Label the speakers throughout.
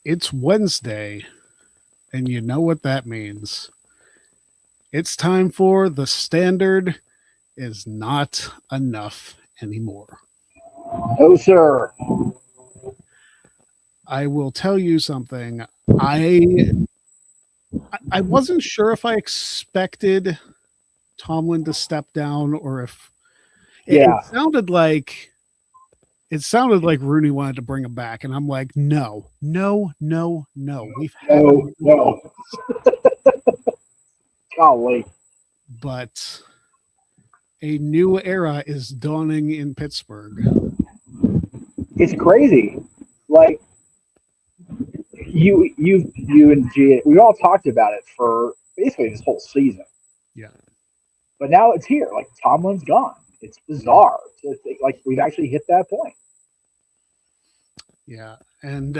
Speaker 1: It's Wednesday, and you know what that means. It's time for the standard is not enough anymore.
Speaker 2: No, sir.
Speaker 1: I will tell you something. I wasn't sure if I expected Tomlin to step down or if it sounded like Rooney wanted to bring him back, and I'm like, no. We've had
Speaker 2: no. Golly.
Speaker 1: But a new era is dawning in Pittsburgh.
Speaker 2: It's crazy. Like you and G, we all talked about it for basically this whole season.
Speaker 1: Yeah.
Speaker 2: But now it's here. Like Tomlin's gone. It's bizarre. It's like we've actually hit that point.
Speaker 1: Yeah. And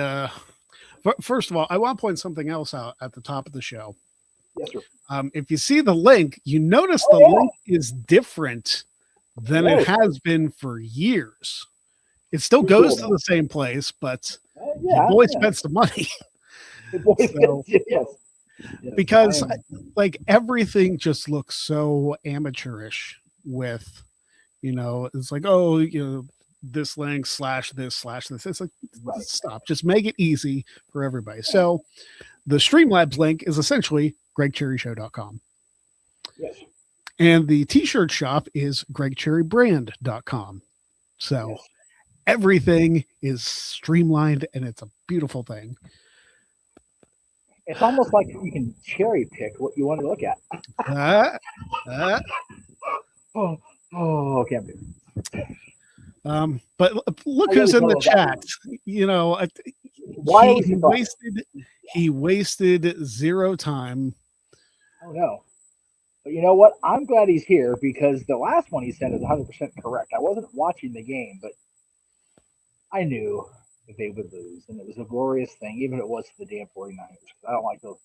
Speaker 1: first of all, I want to point something else out at the top of the show.
Speaker 2: Yes, sir.
Speaker 1: If you see the link, you notice the link is different than it has been for years. It still goes to the same place, but the boy spent some money.
Speaker 2: Yes.
Speaker 1: Because like everything just looks so amateurish with, it's like, this link / this / this. It's like, stop. Just make it easy for everybody. So the Streamlabs link is essentially gregcherryshow.com.
Speaker 2: Yes.
Speaker 1: And the t-shirt shop is gregcherrybrand.com. So everything is streamlined and it's a beautiful thing.
Speaker 2: It's almost like you can cherry pick what you want to look at. Can't be.
Speaker 1: But look who's in the chat. He wasted zero time.
Speaker 2: Oh no. But you know what? I'm glad he's here because the last one he said is 100% correct. I wasn't watching the game, but I knew that they would lose, and it was a glorious thing, even if it was to the damn 49ers. I don't like those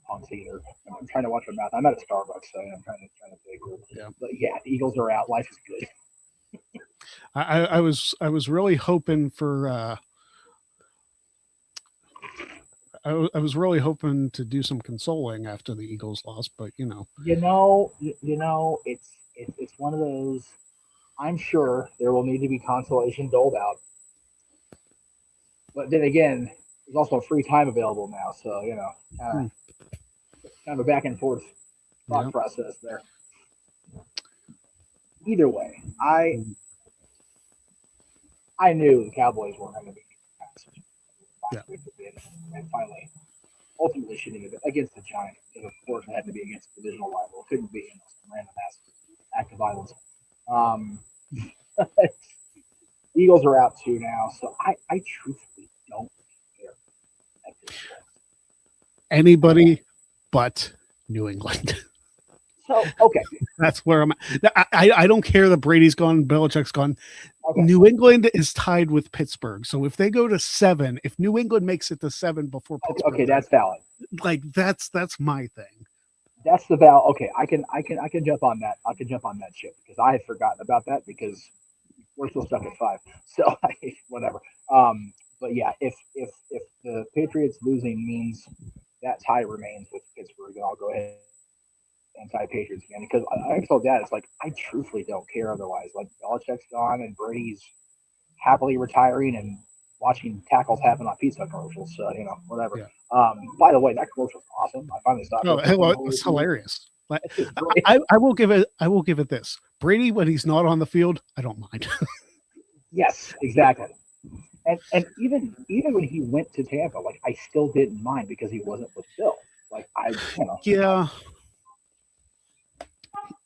Speaker 2: punks either. I'm trying to watch my mouth. I'm at a Starbucks, so I'm trying to stay cool. Yeah. But yeah, the Eagles are out. Life is good.
Speaker 1: I was really hoping for I was really hoping to do some consoling after the Eagles lost, but it's one of those. I'm sure there will need to be consolation doled out, but then again, there's also free time available now, so kind of a back and forth thought process there. Either way, I knew the Cowboys weren't going to be and finally, ultimately shooting it against the Giants. And of course, it had to be against a divisional rival. It couldn't be some random act of violence. Eagles are out too now, so I truthfully don't care at this point. Anybody but New England.
Speaker 2: So, okay.
Speaker 1: That's where I'm at. I don't care that Brady's gone, Belichick's gone. Okay. New England is tied with Pittsburgh. So if they go to 7, if New England makes it to 7 before Pittsburgh.
Speaker 2: Okay, that's valid.
Speaker 1: Like that's my thing.
Speaker 2: That's the valid. Okay, I can jump on that. I can jump on that ship because I had forgotten about that because we're still stuck at 5. So whatever. But yeah, if the Patriots losing means that tie remains with Pittsburgh, then I'll go ahead anti-Patriots again because I told Dad it's like I truthfully don't care otherwise. Like Belichick's gone and Brady's happily retiring and watching tackles happen on pizza commercials. So whatever. Yeah. By the way, that commercial's awesome. I finally stopped.
Speaker 1: It's hilarious. I will give it this. Brady when he's not on the field, I don't mind.
Speaker 2: Yes, exactly. And even when he went to Tampa, like I still didn't mind because he wasn't with Bill. Like
Speaker 1: yeah.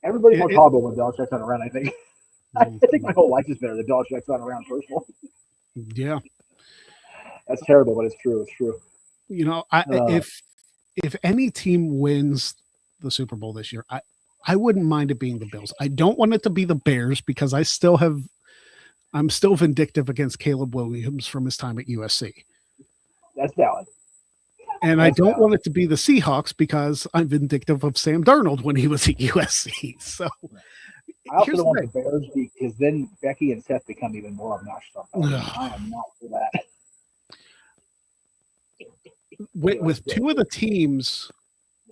Speaker 2: Everybody's more tolerable when Belichick's not around, I think. I think my whole life is better than Belichick's not around, personally.
Speaker 1: Yeah.
Speaker 2: That's terrible, but it's true. It's true.
Speaker 1: If any team wins the Super Bowl this year, I wouldn't mind it being the Bills. I don't want it to be the Bears because I'm still vindictive against Caleb Williams from his time at USC.
Speaker 2: That's valid.
Speaker 1: And I don't want it to be the Seahawks because I'm vindictive of Sam Darnold when he was at USC. So
Speaker 2: I also don't want the Bears because then Becky and Seth become even more obnoxious. I am not for that.
Speaker 1: with two of the teams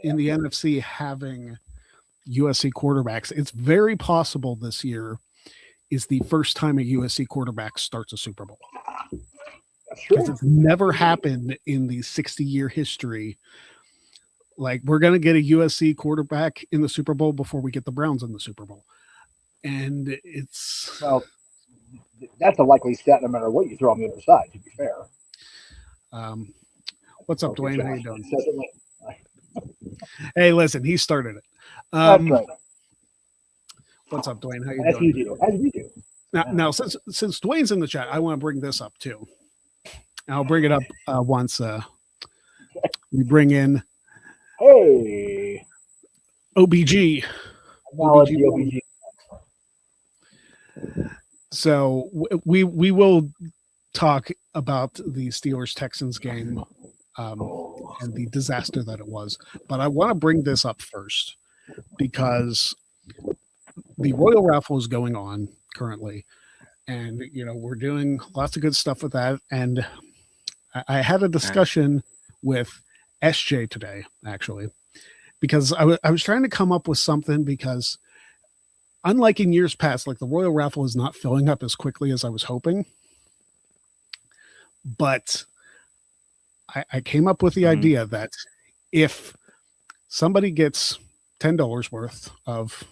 Speaker 1: in the NFC having USC quarterbacks, it's very possible this year is the first time a USC quarterback starts a Super Bowl. Because it's never happened in the 60-year history. Like, we're going to get a USC quarterback in the Super Bowl before we get the Browns in the Super Bowl. And it's...
Speaker 2: Well, that's a likely stat no matter what you throw on the other side, to be fair.
Speaker 1: What's up, Dwayne? How you doing? Hey, listen, he started it.
Speaker 2: That's right.
Speaker 1: What's up, Dwayne? How you doing?
Speaker 2: As we do.
Speaker 1: Now, since Dwayne's in the chat, I want to bring this up too. I'll bring it up once we bring in OBG.
Speaker 2: OBG.
Speaker 1: So we will talk about the Steelers-Texans game and the disaster that it was. But I want to bring this up first because the Royal Raffle is going on currently. And, we're doing lots of good stuff with that. And I had a discussion with SJ today, actually, because I was trying to come up with something because unlike in years past, like the Royal Raffle is not filling up as quickly as I was hoping. But I came up with the idea that if somebody gets $10 worth of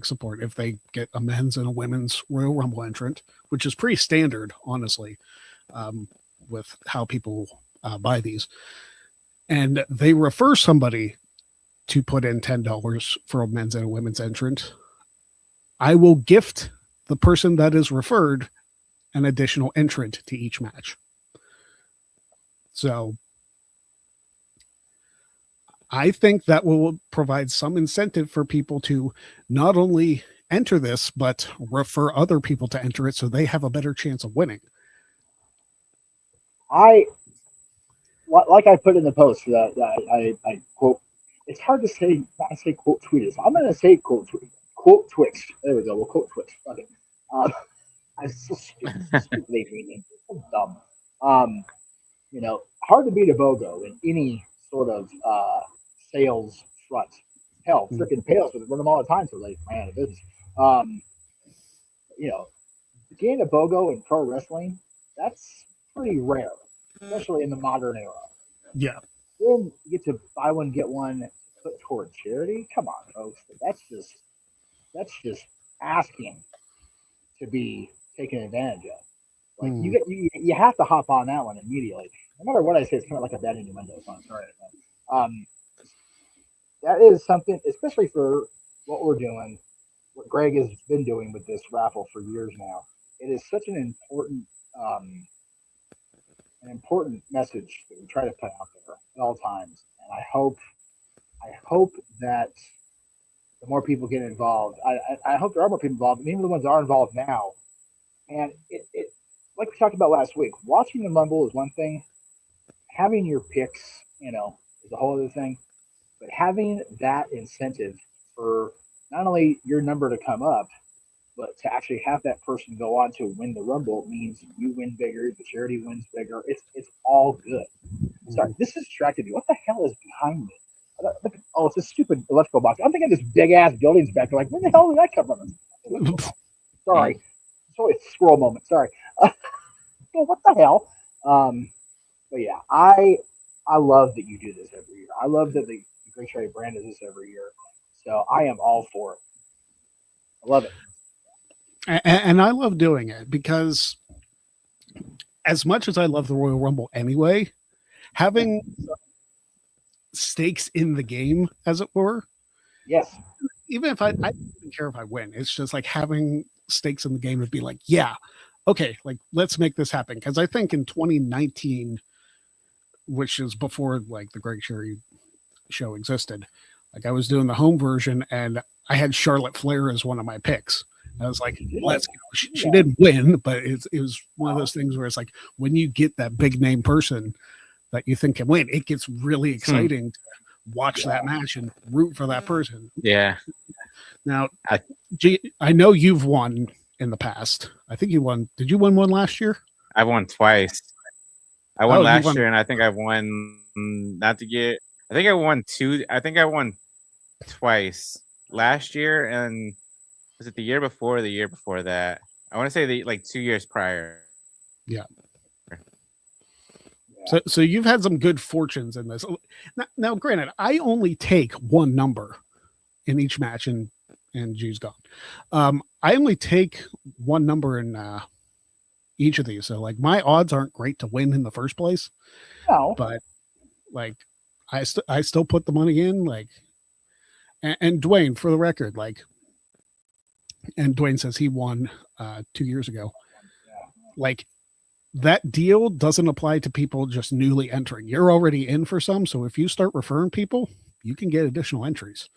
Speaker 1: support, if they get a men's and a women's Royal Rumble entrant, which is pretty standard, honestly, with how people buy these, and they refer somebody to put in $10 for a men's and a women's entrant, I will gift the person that is referred an additional entrant to each match. So I think that will provide some incentive for people to not only enter this, but refer other people to enter it so they have a better chance of winning.
Speaker 2: Like I put in the post that I quote, it's hard to say, not say quote tweeted. I'm going to say quote Twitch. There we go. We'll quote Twitch. Okay. I'm so stupid. So dumb. Hard to beat a BOGO in any sort of sales front. Hell, freaking Pales would run them all the time for like man of business. Getting a BOGO in pro wrestling, that's pretty rare, especially in the modern era.
Speaker 1: Yeah.
Speaker 2: Then you get to buy one, get one, put toward charity. Come on, folks. That's just asking to be taken advantage of. Like you have to hop on that one immediately. No matter what I say, it's kind of like a bad innuendo. So I'm sorry. That is something, especially for what we're doing, what Greg has been doing with this raffle for years now. It is such an important message that we try to put out there at all times. And I hope that the more people get involved, I hope there are more people involved, and even the ones that are involved now. And it like we talked about last week, watching the Rumble is one thing. Having your picks, is a whole other thing. But having that incentive for not only your number to come up, but to actually have that person go on to win the Rumble means you win bigger, the charity wins bigger. It's all good. Sorry, this is distracted me. What the hell is behind me? Oh, it's a stupid electrical box. I'm thinking this big ass buildings back there. Like, where the hell did that come from? Sorry. Sorry, squirrel moment. Sorry. What the hell? But yeah, I love that you do this every year. I love that the Great Charity brand does this every year. So I am all for it. I love it.
Speaker 1: And I love doing it because as much as I love the Royal Rumble anyway, having stakes in the game, as it were.
Speaker 2: Yes.
Speaker 1: Even if I don't care if I win, it's just like having stakes in the game would be like, yeah, okay, like let's make this happen. Because I think in 2019, which is before like the Greg Cherry show existed, like I was doing the home version and I had Charlotte Flair as one of my picks. I was like, let's go. She didn't win, but it was one of those things where it's like when you get that big name person that you think can win, it gets really exciting to watch that match and root for that person.
Speaker 3: Yeah.
Speaker 1: Now, I know you've won in the past. I think you won. Did you win one last year?
Speaker 3: I won twice. I won last year, and I think I won. Not to get, I think I won two. I think I won twice last year, and was it the year before? Or the year before that? I want to say like 2 years prior.
Speaker 1: Yeah. So you've had some good fortunes in this. Now, granted, I only take one number in each match, and G's gone. I only take one number in each of these. So like my odds aren't great to win in the first place.
Speaker 2: No.
Speaker 1: But like I still put the money in, like, and Dwayne, for the record, like, and Dwayne says he won 2 years ago. Like, that deal doesn't apply to people just newly entering. You're already in for some. So if you start referring people, you can get additional entries.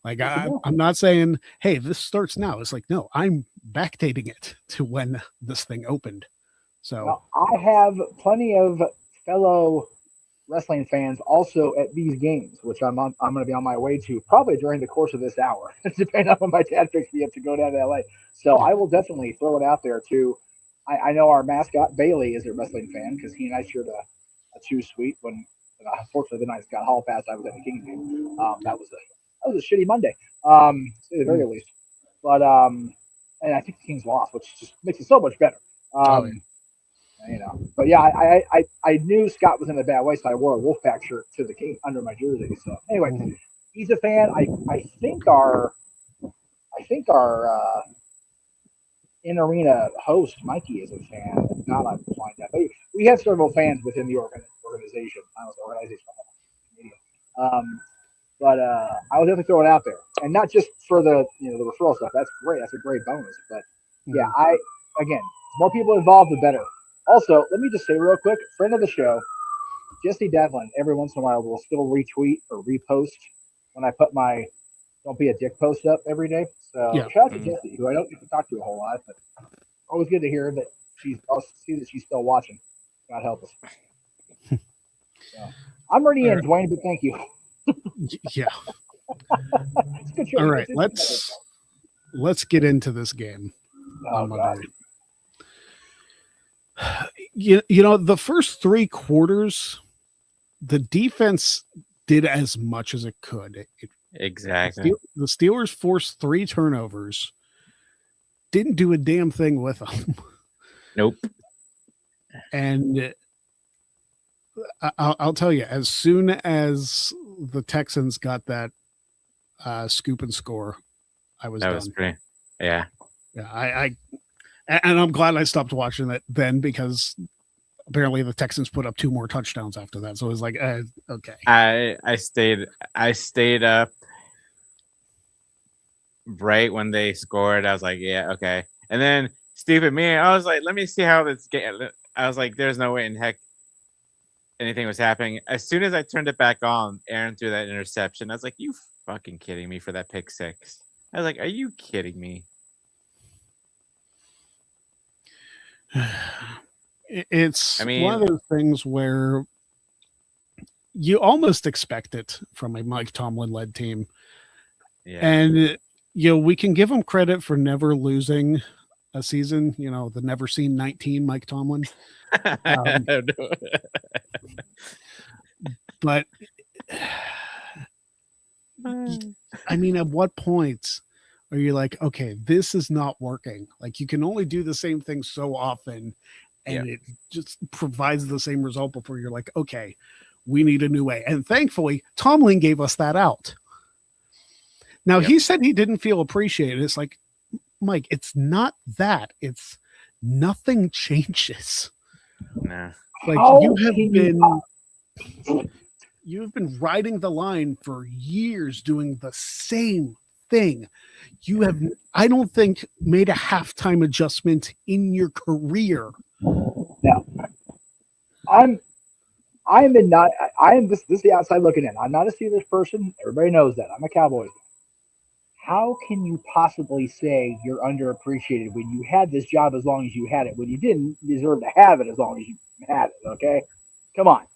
Speaker 1: Like, I'm not saying, hey, this starts now. It's like, no, I'm backdating it to when this thing opened. So
Speaker 2: now, I have plenty of fellow wrestling fans also at these games, which I'm going to be on my way to probably during the course of this hour, depending on when my dad picks me up to go down to LA. So I will definitely throw it out there too. I know our mascot Bailey is a wrestling fan because he and I shared a 2 suite when unfortunately the night got hall pass. I was at the Kings game. That was a shitty Monday, to say the very least. But and I think the Kings lost, which just makes it so much better. You know, but yeah, I knew Scott was in a bad way, so I wore a Wolfpack shirt to the King under my jersey. So anyway, he's a fan. I think our in arena host Mikey is a fan. God, I can find that. But we have several fans within the organization. I don't know, organization. But I was able to throw it out there, and not just for the the referral stuff. That's great. That's a great bonus. But yeah, again, more people involved, the better. Also, let me just say real quick, friend of the show, Jesse Devlin, every once in a while will still retweet or repost when I put my "Don't Be a Dick" post up every day. So shout out to Jesse, who I don't get to talk to a whole lot, but always good to hear that I'll see that she's still watching. God help us. So, I'm already in, Dwayne, but thank you.
Speaker 1: Yeah. All right, let's get into this game.
Speaker 2: Oh, God.
Speaker 1: You know, the first 3 quarters, the defense did as much as it could.
Speaker 3: Exactly.
Speaker 1: The Steelers forced 3 turnovers, didn't do a damn thing with them.
Speaker 3: Nope.
Speaker 1: And I'll tell you, as soon as the Texans got that scoop and score, I was done.
Speaker 3: Was pretty, yeah.
Speaker 1: Yeah, and I'm glad I stopped watching it then, because apparently the Texans put up 2 more touchdowns after that. So it was like, okay.
Speaker 3: I stayed up right when they scored. I was like, yeah, okay. And then stupid me, I was like, let me see how this game. I was like, there's no way in heck anything was happening. As soon as I turned it back on, Aaron threw that interception. I was like, you fucking kidding me for that pick 6? I was like, are you kidding me?
Speaker 1: It's one of those things where you almost expect it from a Mike Tomlin led team. Yeah. And we can give him credit for never losing a season, the never seen 19 Mike Tomlin. But I mean, at what point are you like, okay, this is not working? Like, you can only do the same thing so often, and it just provides the same result before you're like, okay, we need a new way. And thankfully, Tomlin gave us that out. Now, he said he didn't feel appreciated. It's like, Mike, it's not that. It's nothing changes.
Speaker 3: Nah.
Speaker 1: Like, you've been riding the line for years doing the same thing. You have, I don't think, made a halftime adjustment in your career.
Speaker 2: No. I am this is the outside looking in. I'm not a Steelers person. Everybody knows that. I'm a Cowboys fan. How can you possibly say you're underappreciated when you had this job as long as you had it, when you didn't deserve to have it as long as you had it? Okay, come on,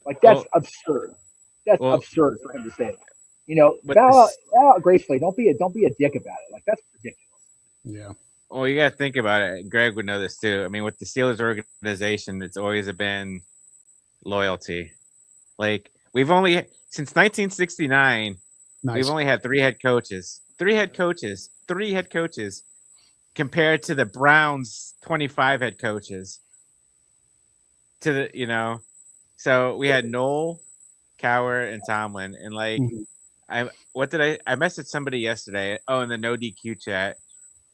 Speaker 2: like that's absurd. That's absurd for him to say. Bow out gracefully. Don't be a dick about it. Like, that's ridiculous.
Speaker 1: Yeah.
Speaker 3: Well, you got to think about it. Greg would know this too. I mean, with the Steelers organization, it's always been loyalty. Like we've only since 1969, we've only had 3 head coaches. 3 head coaches. 3 head coaches compared to the Browns 25 head coaches. To the so we had Noel, Cowher, and Tomlin, and like I messaged somebody yesterday. Oh, in the no DQ chat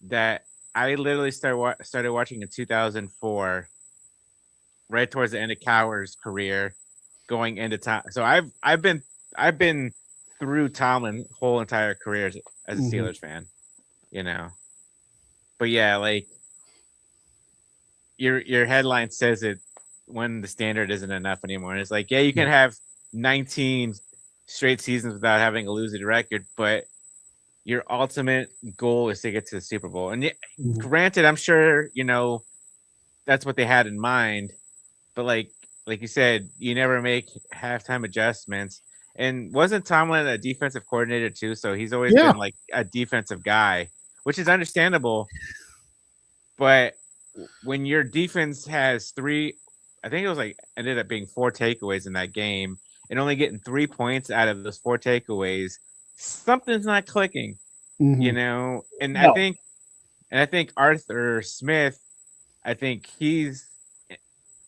Speaker 3: that I literally started watching in 2004, right towards the end of Cowher's career, going into time. So I've been through Tomlin's whole entire career as a Steelers fan, But yeah, like your headline says it when the standard isn't enough anymore. And it's like, yeah, you can have 19 straight seasons without having a losing record, but your ultimate goal is to get to the Super Bowl. And granted, I'm sure, that's what they had in mind. But like you said, you never make halftime adjustments. And wasn't Tomlin a defensive coordinator too? So he's always been like a defensive guy, which is understandable. But when your defense has 3, I think it was like ended up being 4 takeaways in that game, and only getting 3 points out of those 4 takeaways, something's not clicking, And I think Arthur Smith, I think he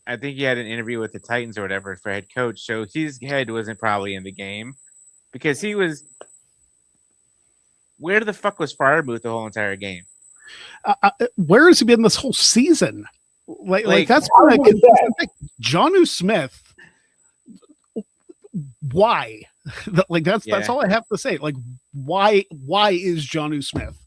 Speaker 3: had an interview with the Titans or whatever for head coach, so his head wasn't probably in the game because he was. Where the fuck was Freiermuth the whole entire game?
Speaker 1: Where has he been this whole season? Like that's what Jonnu Smith. Why? That's all I have to say. Like, why is Jonnu Smith?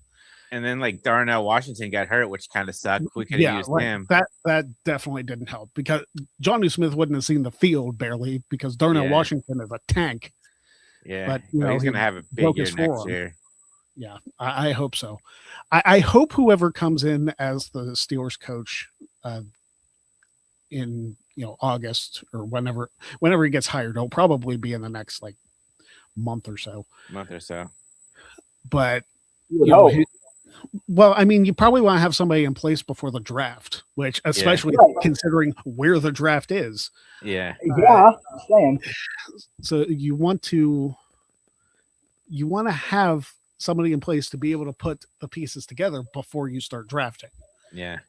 Speaker 3: And then like Darnell Washington got hurt, which kind of sucked. We could have used him.
Speaker 1: That definitely didn't help because Jonnu Smith wouldn't have seen the field barely because Darnell Washington is a tank.
Speaker 3: Yeah,
Speaker 1: but
Speaker 3: he's going to have a big year next year.
Speaker 1: Yeah, I hope so. I hope whoever comes in as the Steelers coach in August or whenever he gets hired, it'll probably be in the next like month or so. But well, I mean, you probably want to have somebody in place before the draft, which especially considering where the draft is.
Speaker 2: Yeah. I'm saying.
Speaker 1: So you want to have somebody in place to be able to put the pieces together before you start drafting.
Speaker 3: Yeah.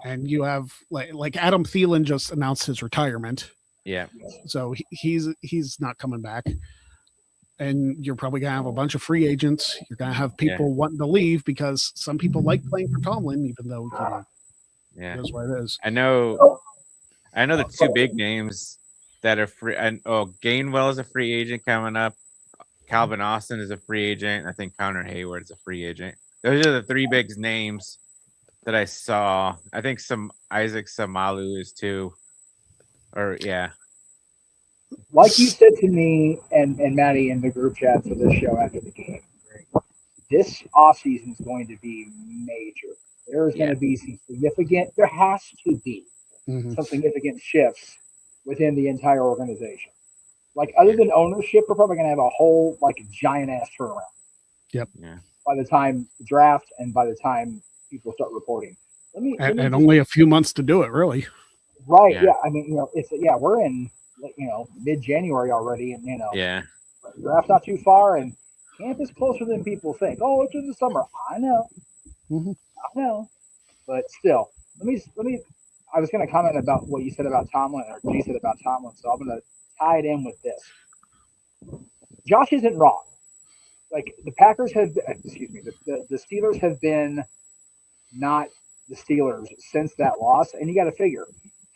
Speaker 1: And you have like Adam Thielen just announced his retirement.
Speaker 3: Yeah.
Speaker 1: So he's not coming back. And you're probably gonna have a bunch of free agents. You're gonna have people wanting to leave because some people like playing for Tomlin, even though it is what it is.
Speaker 3: I know the 2 big names that are free. And Gainwell is a free agent coming up. Calvin Austin is a free agent. I think Connor Hayward is a free agent. Those are the 3 big names that I saw. I think some Isaac Samalu is too.
Speaker 2: Like you said to me and Maddie in the group chat for this show after the game, this offseason is going to be major. There's going to be there has to be some significant shifts within the entire organization. Like, other than ownership, we're probably going to have a whole, giant ass turnaround.
Speaker 1: Yep.
Speaker 3: Yeah.
Speaker 2: By the time the draft and by the time people start reporting.
Speaker 1: And only a few months to do it, really.
Speaker 2: Right. Yeah. I mean, we're in, mid-January already, and, draft's not too far, and camp is closer than people think. Oh, it's in the summer. I know. I know. But still, let me, I was going to comment about what you said about Tomlin, or G said about Tomlin, so I'm going to tie it in with this. Josh isn't wrong. Like, the Packers have, the Steelers have been not the Steelers since that loss, and you got to figure,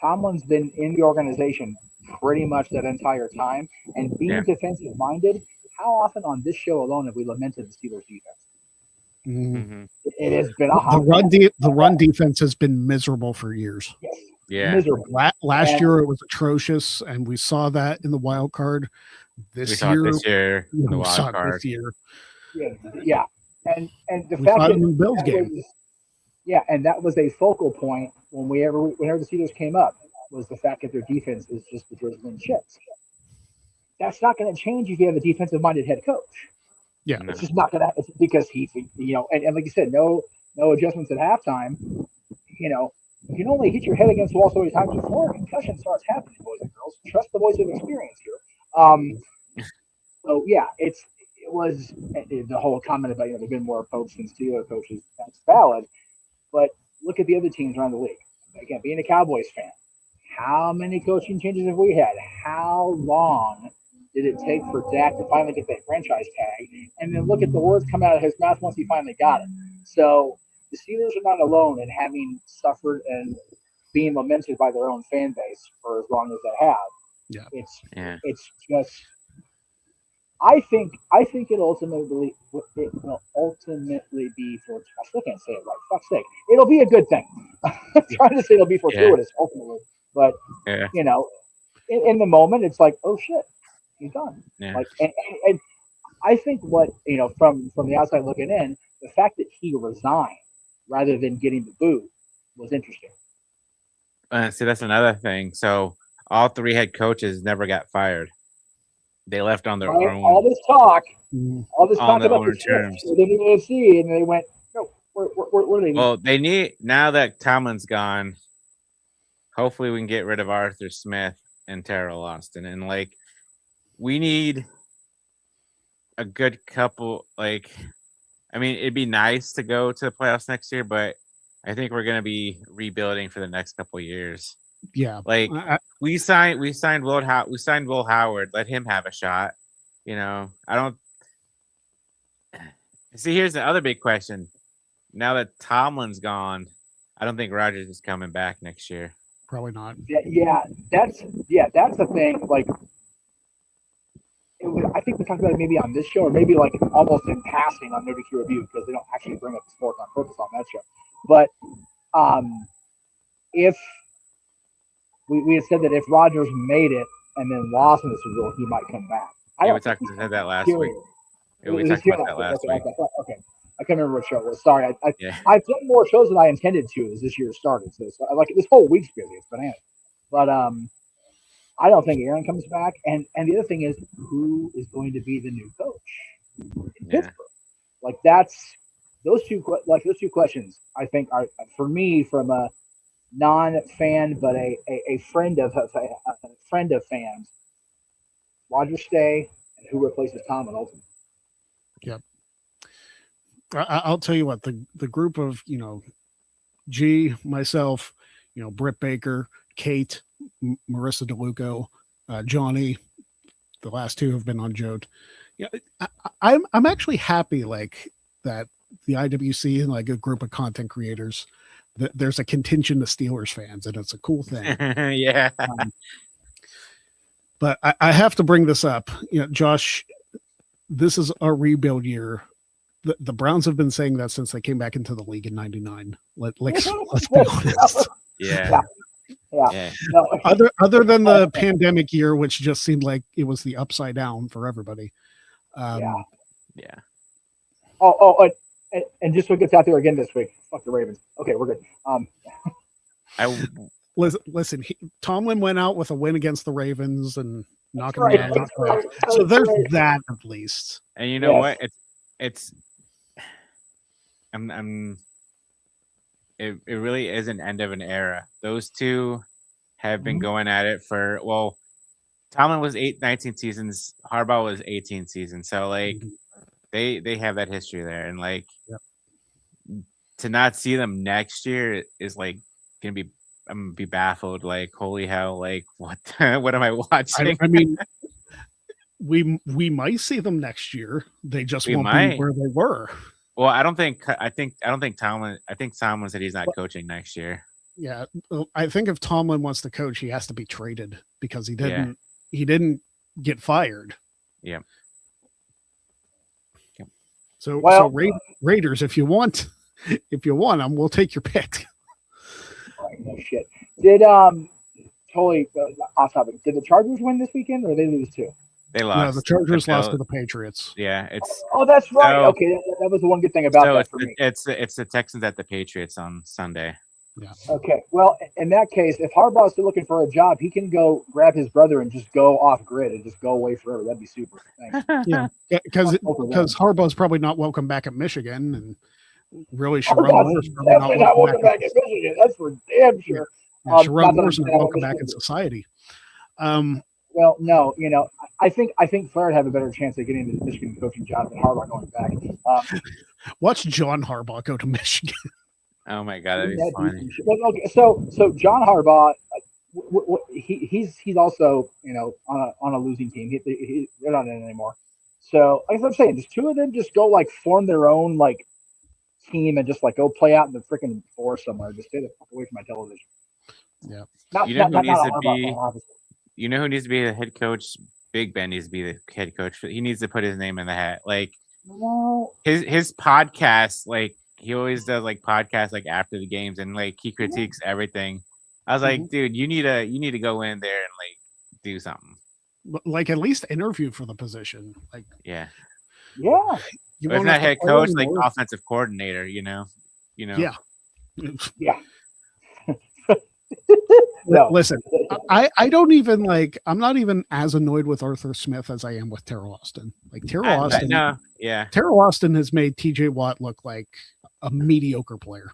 Speaker 2: Tomlin's been in the organization pretty much that entire time, and being defensive minded. How often on this show alone have we lamented the Steelers defense? It has been
Speaker 1: the run defense has been miserable for years.
Speaker 2: Yes.
Speaker 3: Yeah.
Speaker 2: Miserable.
Speaker 1: Last year it was atrocious, and we saw that in the wild card. This year,
Speaker 3: in the wild card.
Speaker 1: This year.
Speaker 2: Yeah. And the fact that
Speaker 1: in the Bills game.
Speaker 2: And that was a focal point whenever the Steelers came up, was the fact that their defense is just the drizzling shits. That's not going to change if you have a defensive-minded head coach.
Speaker 1: Yeah,
Speaker 2: it's just not going to, because he's, and like you said, no adjustments at halftime. You can only hit your head against the wall so many times before a concussion starts happening, boys and girls. Trust the voice of experience here. So yeah, it was the whole comment about there've been more coaches than Steelers coaches. That's valid, but look at the other teams around the league. Again, being a Cowboys fan, how many coaching changes have we had? How long did it take for Dak to finally get that franchise tag? And then look at the words coming out of his mouth once he finally got it. So the Steelers are not alone in having suffered and being lamented by their own fan base for as long as they have.
Speaker 1: Yeah.
Speaker 2: It's just. I think it will ultimately be for. I still can't say it right. Fuck's sake! It'll be a good thing. I'm trying to say it'll be fortuitous ultimately, but in the moment, it's like, oh shit, he's done.
Speaker 3: Yeah.
Speaker 2: Like, and I think what from the outside looking in, the fact that he resigned rather than getting the boot was interesting.
Speaker 3: See, that's another thing. So all three head coaches never got fired. They left on their own.
Speaker 2: All this talk about the
Speaker 3: terms.
Speaker 2: They didn't even see, and they went, no, where they?
Speaker 3: Well, they need, now that Tomlin's gone, hopefully we can get rid of Arthur Smith and Terrell Austin, and we need a good couple. It'd be nice to go to the playoffs next year, but I think we're gonna be rebuilding for the next couple of years.
Speaker 1: Yeah,
Speaker 3: we signed Will Howard. Let him have a shot. I don't see. Here's the other big question. Now that Tomlin's gone, I don't think Rodgers is coming back next year.
Speaker 1: Probably not.
Speaker 2: Yeah, that's the thing. I think we talked about it maybe on this show, or maybe almost in passing on Maybe Q Review, because they don't actually bring up the sport on purpose on that show. But if we had said that if Rodgers made it and then lost in the Super Bowl, he might come back.
Speaker 3: We talked about that last week. We talked about that last week.
Speaker 2: Okay. I can't remember what show it was. Sorry. I've done more shows than I intended to as this year started. So this whole week's busy. It's bananas. But I don't think Aaron comes back. And the other thing is, who is going to be the new coach in Pittsburgh? Those two questions, I think, are, for me, from a non-fan but a friend of fans, Rodgers stay, and who replaces Tomlin ultimately.
Speaker 1: Yep. I'll tell you what, the group of G, myself, Britt Baker, Kate, Marissa DeLuco, Johnny, the last two have been on Jode. Yeah, I'm actually happy that the IWC and a group of content creators, that there's a contingent of Steelers fans, and it's a cool thing.
Speaker 3: Yeah.
Speaker 1: But I have to bring this up. Josh, this is a rebuild year. The Browns have been saying that since they came back into the league in '99. Let's be honest.
Speaker 3: Yeah.
Speaker 2: No.
Speaker 1: Other than the pandemic year, which just seemed like it was the upside down for everybody.
Speaker 3: Yeah.
Speaker 2: Oh, and just so it gets out there again this week. Fuck the Ravens. Okay, we're good.
Speaker 1: Listen, Tomlin went out with a win against the Ravens and knocking them out. Right. So there's that at least.
Speaker 3: And you know what? It really is an end of an era. Those two have been going at it for, Tomlin was 19 seasons, Harbaugh was 18 seasons. So they have that history there, and to not see them next year is gonna be, I'm gonna be baffled. Holy hell! What? What am I watching?
Speaker 1: I mean, we might see them next year. They just won't be where they were.
Speaker 3: Well, I don't think Tomlin. I think Tomlin said he's not coaching next year.
Speaker 1: Yeah, I think if Tomlin wants to coach, he has to be traded because he didn't. He didn't get fired.
Speaker 3: Yeah.
Speaker 1: So Raiders, if you want them, we'll take your pick.
Speaker 2: No shit. Did totally off topic. Did the Chargers win this weekend, or did they lose too?
Speaker 3: They lost.
Speaker 1: No, the Chargers lost to the Patriots.
Speaker 3: Yeah, it's.
Speaker 2: Oh, that's right. Okay, that was the one good thing about that for me.
Speaker 3: It's the Texans at the Patriots on Sunday.
Speaker 1: Yeah.
Speaker 2: Okay. Well, in that case, if Harbaugh's still looking for a job, he can go grab his brother and just go off grid and just go away forever. That'd be super. Thanks.
Speaker 1: Yeah, because Harbaugh's probably not welcome back at Michigan, and Really, Sharon Moore's probably
Speaker 2: definitely not welcome back in Michigan. That's for damn sure.
Speaker 1: Yeah, Sharon Moore's not welcome back in society.
Speaker 2: Well, no, I think Flair would have a better chance of getting the Michigan coaching job than Harbaugh going back.
Speaker 1: Watch John Harbaugh go to Michigan.
Speaker 3: Oh my god, that'd be funny.
Speaker 2: Okay, so John Harbaugh, he's also on a losing team. They're not in it anymore. So like I'm saying, just two of them just go like form their own like team and just like go play out in the freaking forest somewhere. Just stay the fuck away from my television.
Speaker 1: Yeah.
Speaker 3: You know who needs to be the head coach? Big Ben needs to be the head coach. He needs to put his name in the hat. Like his podcast, like he always does like podcasts like after the games and like he critiques everything. I was like, dude, you need to go in there and like do something.
Speaker 1: Like at least interview for the position. Like
Speaker 3: yeah.
Speaker 1: You
Speaker 3: if not head coach, like offensive coordinator, Yeah.
Speaker 2: Yeah.
Speaker 1: No. Listen, I don't even like. I'm not even as annoyed with Arthur Smith as I am with Terrell Austin. Like Terrell Austin has made TJ Watt look like a mediocre player.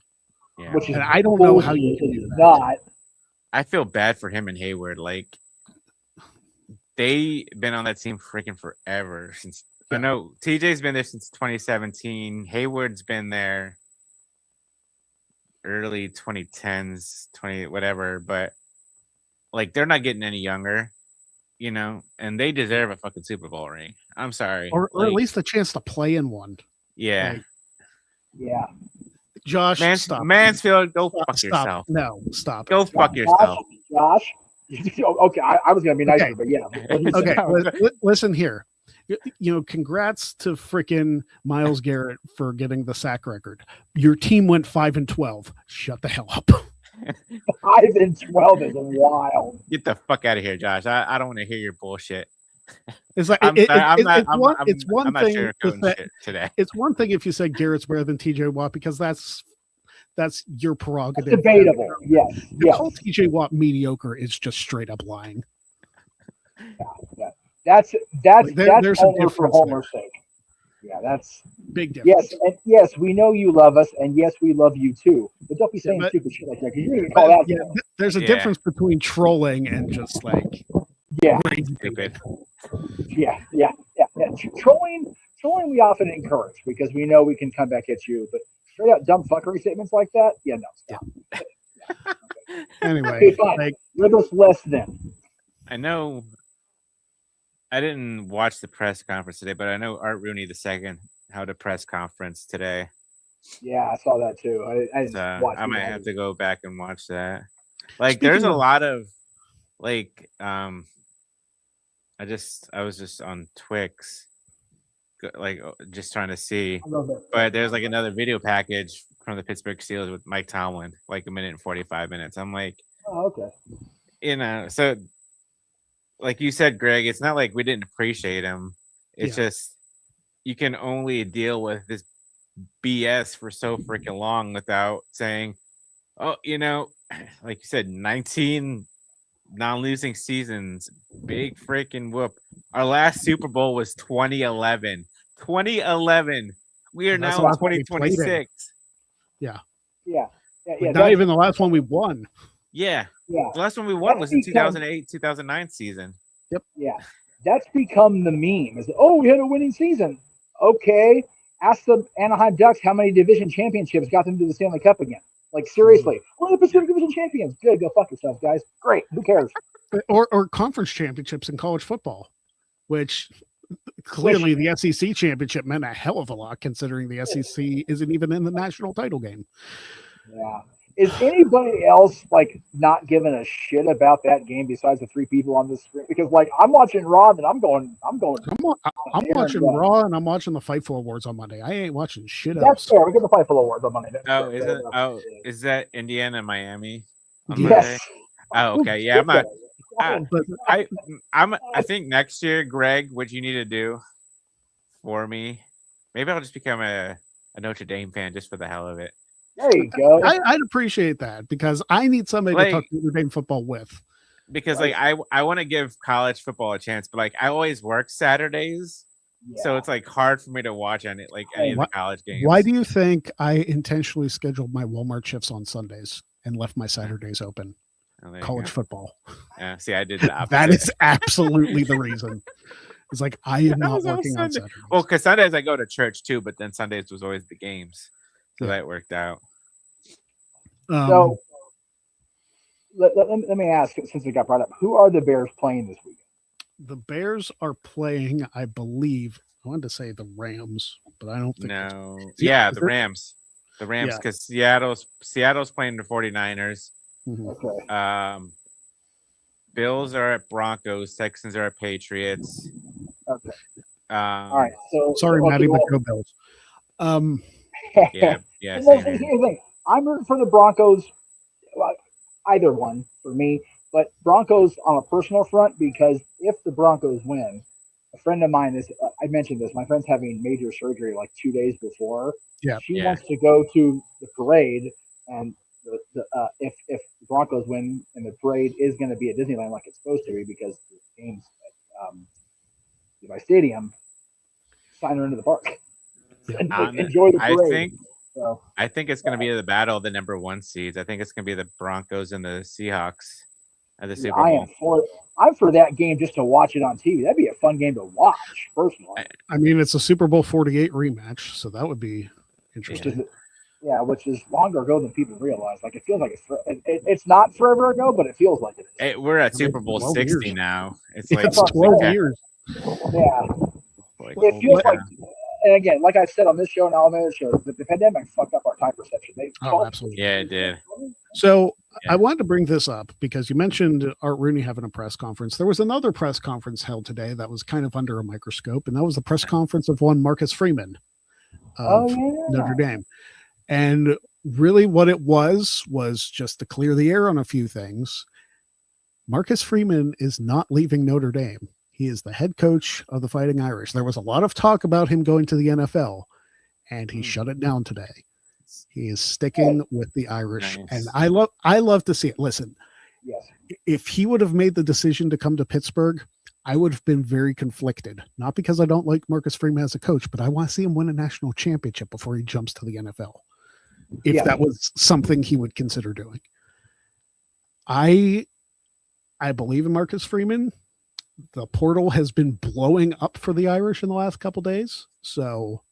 Speaker 3: Yeah.
Speaker 1: And I don't know how you can do that.
Speaker 3: I feel bad for him and Hayward. Like they've been on that team freaking forever since. I know TJ's been there since 2017. Hayward's been there early 2010s, 20 whatever, but like they're not getting any younger, and they deserve a fucking Super Bowl ring. I'm sorry.
Speaker 1: Or at least a chance to play in one.
Speaker 3: Yeah.
Speaker 2: Yeah.
Speaker 1: Josh,
Speaker 3: Mansfield, go fuck yourself.
Speaker 1: No, stop.
Speaker 3: Go fuck yourself.
Speaker 2: Josh. Okay, I was gonna be nicer, but yeah.
Speaker 1: Okay, listen here. Congrats to freaking Myles Garrett for getting the sack record. Your team went 5-12. Shut the hell up.
Speaker 2: 5-12 is wild.
Speaker 3: Get the fuck out of here, Josh. I don't want to hear your bullshit.
Speaker 1: It's like it's one thing
Speaker 3: today.
Speaker 1: It's one thing if you say Garrett's better than TJ Watt because that's your prerogative.
Speaker 2: That's debatable. Yes.
Speaker 1: To call TJ Watt mediocre is just straight up lying.
Speaker 2: Yeah. That's
Speaker 1: there's a difference
Speaker 2: for Homer's sake. Yeah, that's
Speaker 1: big difference.
Speaker 2: Yes, and yes, we know you love us, and yes, we love you too. But don't be saying stupid shit like that because you're gonna call that.
Speaker 1: Yeah, there's a difference between trolling and just like
Speaker 3: stupid.
Speaker 2: Yeah. Trolling we often encourage because we know we can come back at you, but straight out dumb fuckery statements like that, no, stop.
Speaker 1: Yeah. Anyway,
Speaker 2: live us less then.
Speaker 3: I know. I didn't watch the press conference today, but I know Art Rooney II had a press conference today.
Speaker 2: Yeah, I saw that too.
Speaker 3: I might have to go back and watch that. Like, there's a lot of like, I was just on Twix, like just trying to see. But there's like another video package from the Pittsburgh Steelers with Mike Tomlin, like 1 minute and 45 minutes. I'm like,
Speaker 2: oh, okay.
Speaker 3: So. Like you said, Greg, it's not like we didn't appreciate him. It's just you can only deal with this BS for so freaking long without saying, oh, like you said, 19 non-losing seasons, big freaking whoop. Our last Super Bowl was 2011. 2011. We are now in 2026.
Speaker 2: Yeah.
Speaker 1: Not even the last one we won.
Speaker 3: Yeah. The last one we won was in 2008, 2009 season.
Speaker 1: Yep.
Speaker 2: Yeah. That's become the meme. We had a winning season. Okay. Ask the Anaheim Ducks how many division championships got them to the Stanley Cup again. Like, seriously. We're the Pacific Division champions. Good. Go fuck yourselves, guys. Great. Who cares?
Speaker 1: Or conference championships in college football, which clearly the SEC championship meant a hell of a lot considering the SEC isn't even in the national title game.
Speaker 2: Yeah. Is anybody else like not giving a shit about that game besides the three people on the screen? Because like I'm watching Raw and I'm
Speaker 1: watching Raw and I'm watching the Fightful Awards on Monday. I ain't watching shit else.
Speaker 2: That's fair. We get the Fightful Awards on Monday.
Speaker 3: Is that Indiana, Miami?
Speaker 2: Yes.
Speaker 3: Oh, okay. Yeah, I'm not. I think next year, Greg, what you need to do for me, maybe I'll just become a Notre Dame fan just for the hell of it.
Speaker 2: There you go.
Speaker 1: I'd appreciate that because I need somebody to talk Notre Dame football with.
Speaker 3: Because I want to give college football a chance, but like I always work Saturdays, So it's like hard for me to watch any of the college games.
Speaker 1: Why do you think I intentionally scheduled my Walmart shifts on Sundays and left my Saturdays open? College football.
Speaker 3: Yeah, see, I did that.
Speaker 1: That is absolutely the reason. It's like I am not working on Saturdays.
Speaker 3: Well, because Sundays I go to church too, but then Sundays was always the games, so that worked out.
Speaker 2: So let me ask, since we got brought up, who are the Bears playing this weekend?
Speaker 1: The Bears are playing, I believe, I wanted to say the Rams, but I don't think.
Speaker 3: No. Yeah, the Rams. The Rams, because Seattle's playing the 49ers.
Speaker 1: Mm-hmm.
Speaker 2: Okay.
Speaker 3: Bills are at Broncos. Texans are at Patriots.
Speaker 2: Okay. All right. So
Speaker 1: sorry, Maddie, but go Bills.
Speaker 3: Yeah.
Speaker 2: Here's the thing. I'm rooting for the Broncos. Either one for me, but Broncos on a personal front, because if the Broncos win, a friend of mine I mentioned this. My friend's having major surgery like 2 days before.
Speaker 1: Yeah.
Speaker 2: She wants to go to the parade, and if the Broncos win and the parade is going to be at Disneyland like it's supposed to be, because the game's at Levi Stadium, sign her into the park. Enjoy the parade.
Speaker 3: I think it's going to be the battle of the number 1 seeds. I think it's going to be the Broncos and the Seahawks at the Super Bowl.
Speaker 2: I'm for that game just to watch it on TV. That'd be a fun game to watch, personally.
Speaker 1: I mean, it's a Super Bowl 48 rematch, so that would be interesting.
Speaker 2: Which is longer ago than people realize. Like, it feels like it's not forever ago, but it feels like it is.
Speaker 3: We're at Super Bowl 60 now. It's like
Speaker 1: 12 years.
Speaker 2: Yeah. It feels like. And again, like I said on this show and all the other shows, the pandemic fucked up our time perception.
Speaker 1: Absolutely.
Speaker 3: Yeah, it did.
Speaker 1: So I wanted to bring this up because you mentioned Art Rooney having a press conference. There was another press conference held today that was kind of under a microscope, and that was the press conference of one Marcus Freeman of Notre Dame. And really what it was just to clear the air on a few things. Marcus Freeman is not leaving Notre Dame. He is the head coach of the Fighting Irish. There was a lot of talk about him going to the NFL, and he shut it down today. He is sticking with the Irish, and I love to see it. Listen, if he would have made the decision to come to Pittsburgh, I would have been very conflicted. Not because I don't like Marcus Freeman as a coach, but I want to see him win a national championship before he jumps to the NFL. If that was something he would consider doing. I believe in Marcus Freeman. The portal has been blowing up for the Irish in the last couple days. So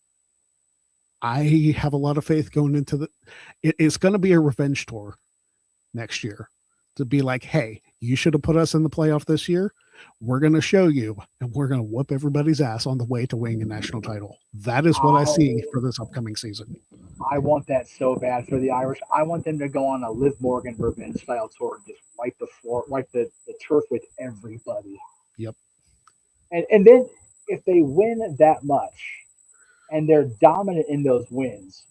Speaker 1: I have a lot of faith going into it's going to be a revenge tour next year to be like, hey, you should have put us in the playoff this year. We're going to show you, and we're going to whoop everybody's ass on the way to winning a national title. That is what I see for this upcoming season.
Speaker 2: I want that so bad for the Irish. I want them to go on a Liv Morgan revenge style tour and just wipe the floor, wipe the turf with everybody.
Speaker 1: Yep.
Speaker 2: And then if they win that much and they're dominant in those wins,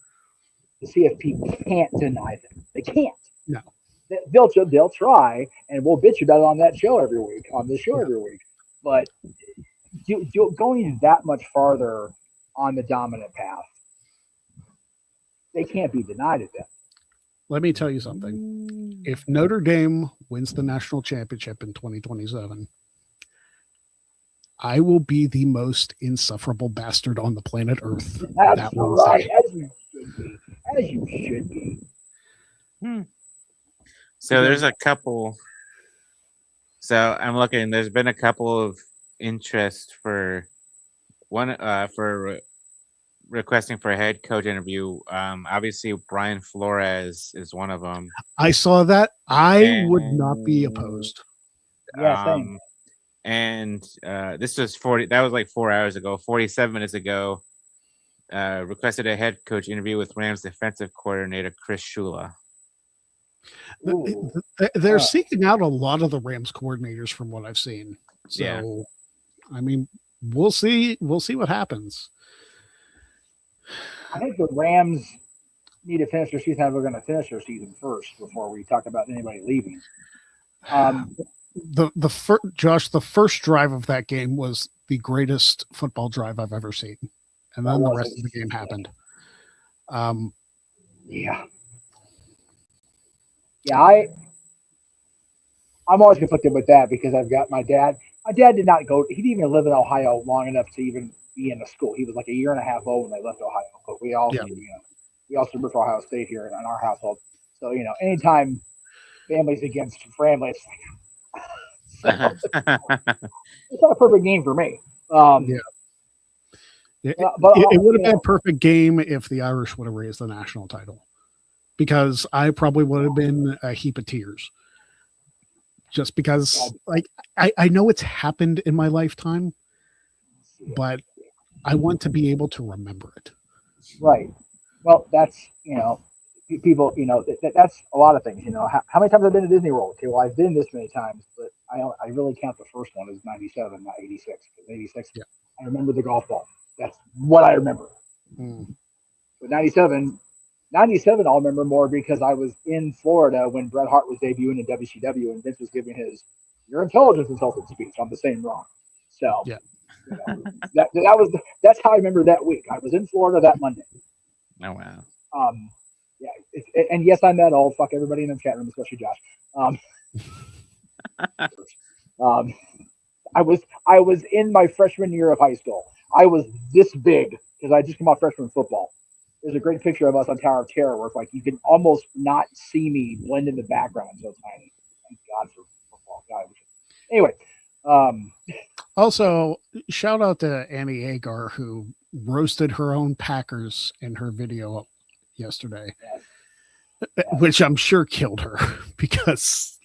Speaker 2: the CFP can't deny them. They can't.
Speaker 1: No.
Speaker 2: They'll try, and we'll bitch about it on that show every week, on this show every week. But going that much farther on the dominant path, they can't be denied at that.
Speaker 1: Let me tell you something. If Notre Dame wins the national championship in 2027, I will be the most insufferable bastard on the planet Earth.
Speaker 2: That's right. As you should be.
Speaker 3: So there's a couple. So I'm looking. There's been a couple of interest for one for requesting for a head coach interview. Obviously, Brian Flores is one of them.
Speaker 1: I saw that. I would not be opposed.
Speaker 2: Yeah, same.
Speaker 3: And this was 40. That was like 4 hours ago. 47 minutes ago, requested a head coach interview with Rams defensive coordinator Chris Shula.
Speaker 1: They're seeking out a lot of the Rams coordinators from what I've seen. So, I mean, we'll see. We'll see what happens.
Speaker 2: I think the Rams need to finish their season how they're going to finish their season first before we talk about anybody leaving.
Speaker 1: The first drive of that game was the greatest football drive I've ever seen, and then the rest of the game happened.
Speaker 2: I'm always conflicted with that because I've got my dad. My dad did not go. He didn't even live in Ohio long enough to even be in the school. He was like a year and a half old when they left Ohio. But we also, we also root for Ohio State here in our household. So, anytime families against family, it's like, it's not a perfect game for me.
Speaker 1: It would have been a perfect game if the Irish would have raised the national title, because I probably would have been a heap of tears. Just because, I know it's happened in my lifetime, but I want to be able to remember it.
Speaker 2: Right. Well, that's, people, that's a lot of things. How many times I've been to Disney World? Okay, well, I've been this many times, but I really count the first one as 97, not 86. 86, I remember the golf ball. That's what I remember. But 97, I'll remember more because I was in Florida when Bret Hart was debuting in WCW and Vince was giving his "Your intelligence insulted" speech on the same wrong. So that's how I remember that week. I was in Florida that Monday.
Speaker 3: Oh wow.
Speaker 2: And yes, I'm that old. Fuck everybody in the chat room, especially Josh. I was in my freshman year of high school. I was this big because I just came off freshman football. There's a great picture of us on Tower of Terror where it's like you can almost not see me blend in the background. So tiny. Thank God for football. God. Anyway.
Speaker 1: Also, shout out to Annie Agar, who roasted her own Packers in her video yesterday, which I'm sure killed her because,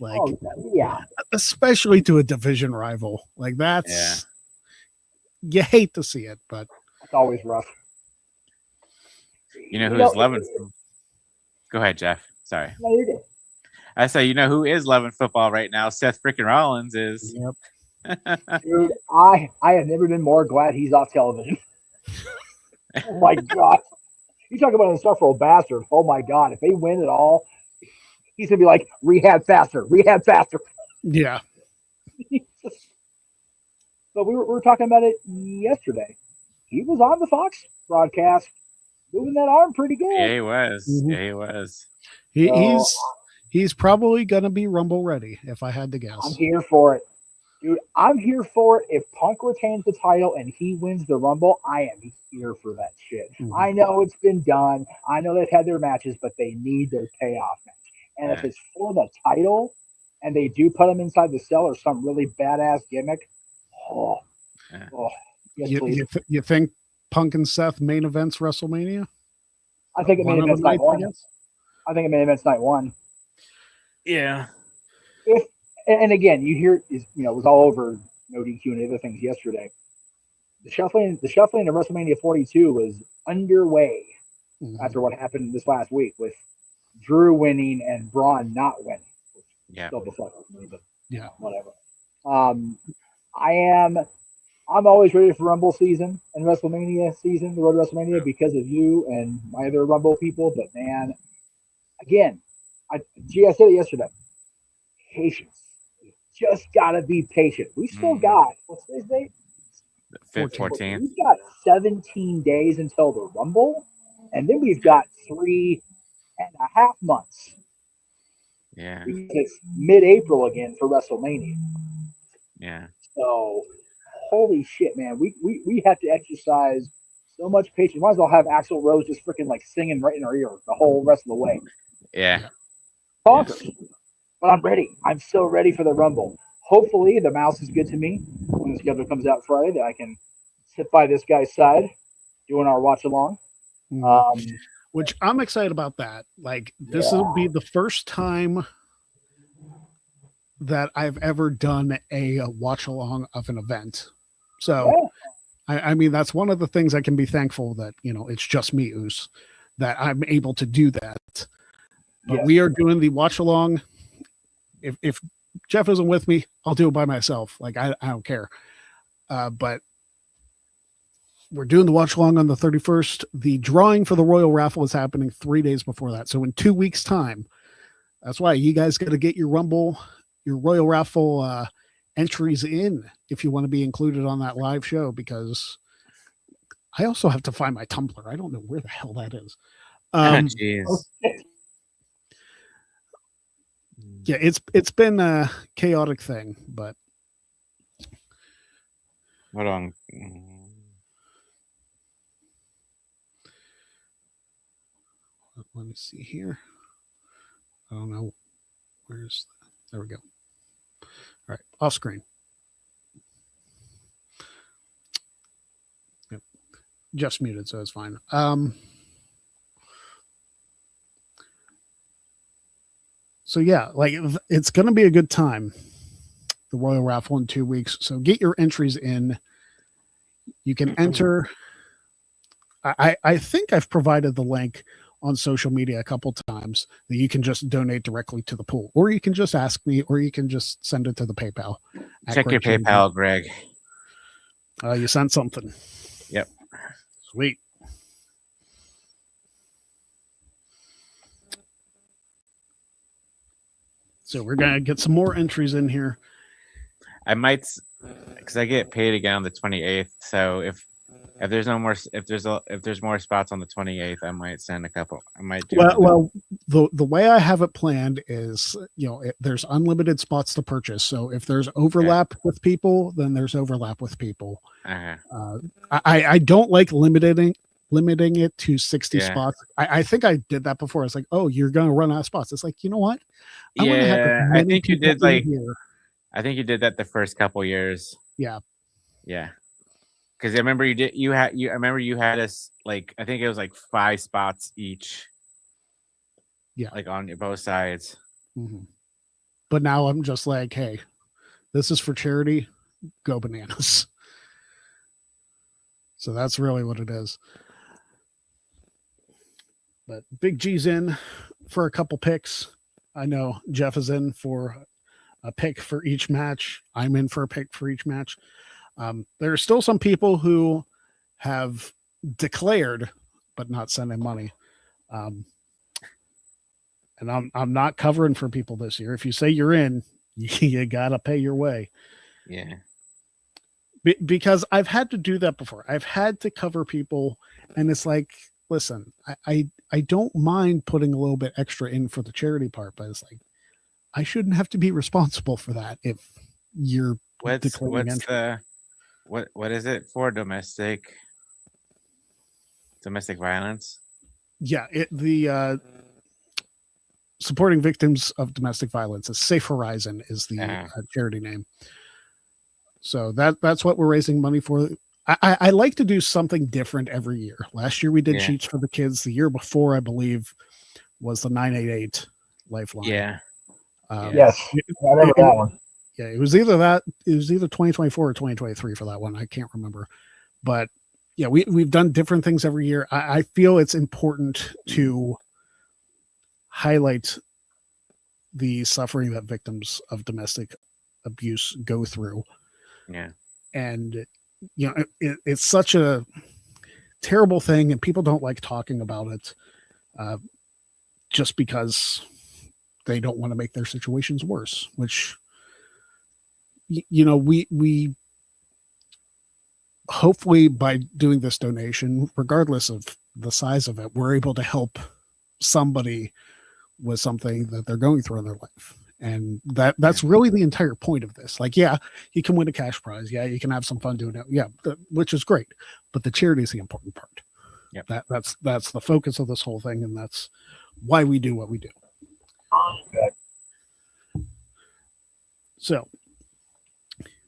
Speaker 1: especially to a division rival, like that's you hate to see it, but
Speaker 2: it's always rough.
Speaker 3: You know who's loving? Go ahead, Jeff. Sorry.
Speaker 2: No, you're good.
Speaker 3: I say, who is loving football right now? Seth freaking Rollins is.
Speaker 2: Yep. Dude, I have never been more glad he's off television. Oh my God. You talk about an insufferable bastard. Oh my God. If they win it all, he's going to be like, rehab faster.
Speaker 1: Yeah.
Speaker 2: But we were talking about it yesterday. He was on the Fox broadcast, moving that arm pretty good.
Speaker 3: Yeah, he was. Mm-hmm. Yeah, he was.
Speaker 1: He's probably going to be Rumble ready, if I had to guess.
Speaker 2: I'm here for it. Dude, I'm here for it. If Punk retains the title and he wins the Rumble, I am here for that shit. Mm-hmm. I know it's been done. I know they've had their matches, but they need their payoff match. And if it's for the title and they do put him inside the cell or some really badass gimmick, yes,
Speaker 1: you think Punk and Seth main events WrestleMania?
Speaker 2: I think it main events night one. I think it main events night one.
Speaker 3: Yeah.
Speaker 2: And again, you hear it was all over No DQ and other things yesterday. The shuffling of WrestleMania 42 was underway after what happened this last week with Drew winning and Braun not winning.
Speaker 3: Yeah.
Speaker 2: Still deflected me, but whatever. I'm always ready for Rumble season and WrestleMania season, the road to WrestleMania, because of you and my other Rumble people. But man, again, I said it yesterday. Patience. Just gotta be patient. We still got what's his date?
Speaker 3: 14.
Speaker 2: We've got 17 days until the Rumble, and then we've got 3.5 months.
Speaker 3: Yeah.
Speaker 2: It's mid-April again for WrestleMania.
Speaker 3: Yeah.
Speaker 2: So, holy shit, man. We have to exercise so much patience. Might as well have Axl Rose just freaking like singing right in our ear the whole rest of the way.
Speaker 3: Yeah.
Speaker 2: Bonkers. Yes. But I'm ready. I'm so ready for the Rumble. Hopefully, the mouse is good to me when the schedule comes out Friday that I can sit by this guy's side doing our watch along.
Speaker 1: Which I'm excited about that. Like, this will be the first time that I've ever done a watch along of an event. So, I mean, that's one of the things I can be thankful that, it's just me, Oos, that I'm able to do that. But we are doing the watch along. If Jeff isn't with me, I'll do it by myself. Like, I don't care. But we're doing the watch along on the 31st. The drawing for the Royal Raffle is happening 3 days before that. So in 2 weeks' time, that's why you guys got to get your Royal Raffle entries in if you want to be included on that live show, because I also have to find my Tumblr. I don't know where the hell that is.
Speaker 3: Jeez.
Speaker 1: Yeah, it's been a chaotic thing, but
Speaker 3: hold on.
Speaker 1: Let me see here. I don't know. There we go. All right. Off screen. Yep. Just muted, so it's fine. So yeah, like it's going to be a good time. The Royal Raffle in 2 weeks. So get your entries in. You can enter. I think I've provided the link on social media a couple times that you can just donate directly to the pool, or you can just ask me, or you can just send it to the PayPal.
Speaker 3: Check your PayPal, Greg.
Speaker 1: You sent something.
Speaker 3: Yep.
Speaker 1: Sweet. So we're going to get some more entries in here.
Speaker 3: I might, because I get paid again on the 28th. So if there's no more, if there's more spots on the 28th, I might send a couple. I might do.
Speaker 1: Well, the way I have it planned is, there's unlimited spots to purchase. So if there's overlap with people, then there's overlap with people. I don't like limiting it to 60 spots. I think I did that before. It's like, oh, you're going to run out of spots. It's like, you know what?
Speaker 3: I think you did I think you did that the first couple years.
Speaker 1: Yeah.
Speaker 3: Yeah. Because I remember you had us like, I think it was like 5 spots each.
Speaker 1: Yeah.
Speaker 3: Like on both sides.
Speaker 1: Mm-hmm. But now I'm just like, hey, this is for charity. Go bananas. So that's really what it is. But Big G's in for a couple picks. I know Jeff is in for a pick for each match. I'm in for a pick for each match. There are still some people who have declared but not sending money. And I'm not covering for people this year. If you say you're in, you gotta pay your way.
Speaker 3: Yeah.
Speaker 1: Because I've had to do that before. I've had to cover people, and it's like, listen, I don't mind putting a little bit extra in for the charity part, but it's like, I shouldn't have to be responsible for that if you're declaring entry.
Speaker 3: What is it for? Domestic violence?
Speaker 1: Yeah, the supporting victims of domestic violence is Safe Horizon is the charity name. So that's what we're raising money for. I like to do something different every year. Last year we did sheets for the kids. The year before, I believe, was the 988 Lifeline.
Speaker 2: Yeah. Yes, I remember that one.
Speaker 1: Yeah, it was either 2024 or 2023 for that one. I can't remember. But yeah, we've done different things every year. I feel it's important to highlight the suffering that victims of domestic abuse go through.
Speaker 3: Yeah.
Speaker 1: And it's such a terrible thing, and people don't like talking about it just because they don't want to make their situations worse, which, we hopefully by doing this donation, regardless of the size of it, we're able to help somebody with something that they're going through in their life. And that's really the entire point of this. Like, yeah, you can win a cash prize. Yeah, you can have some fun doing it. Yeah, which is great. But the charity is the important part.
Speaker 3: Yeah,
Speaker 1: that's the focus of this whole thing, and that's why we do what we do. So,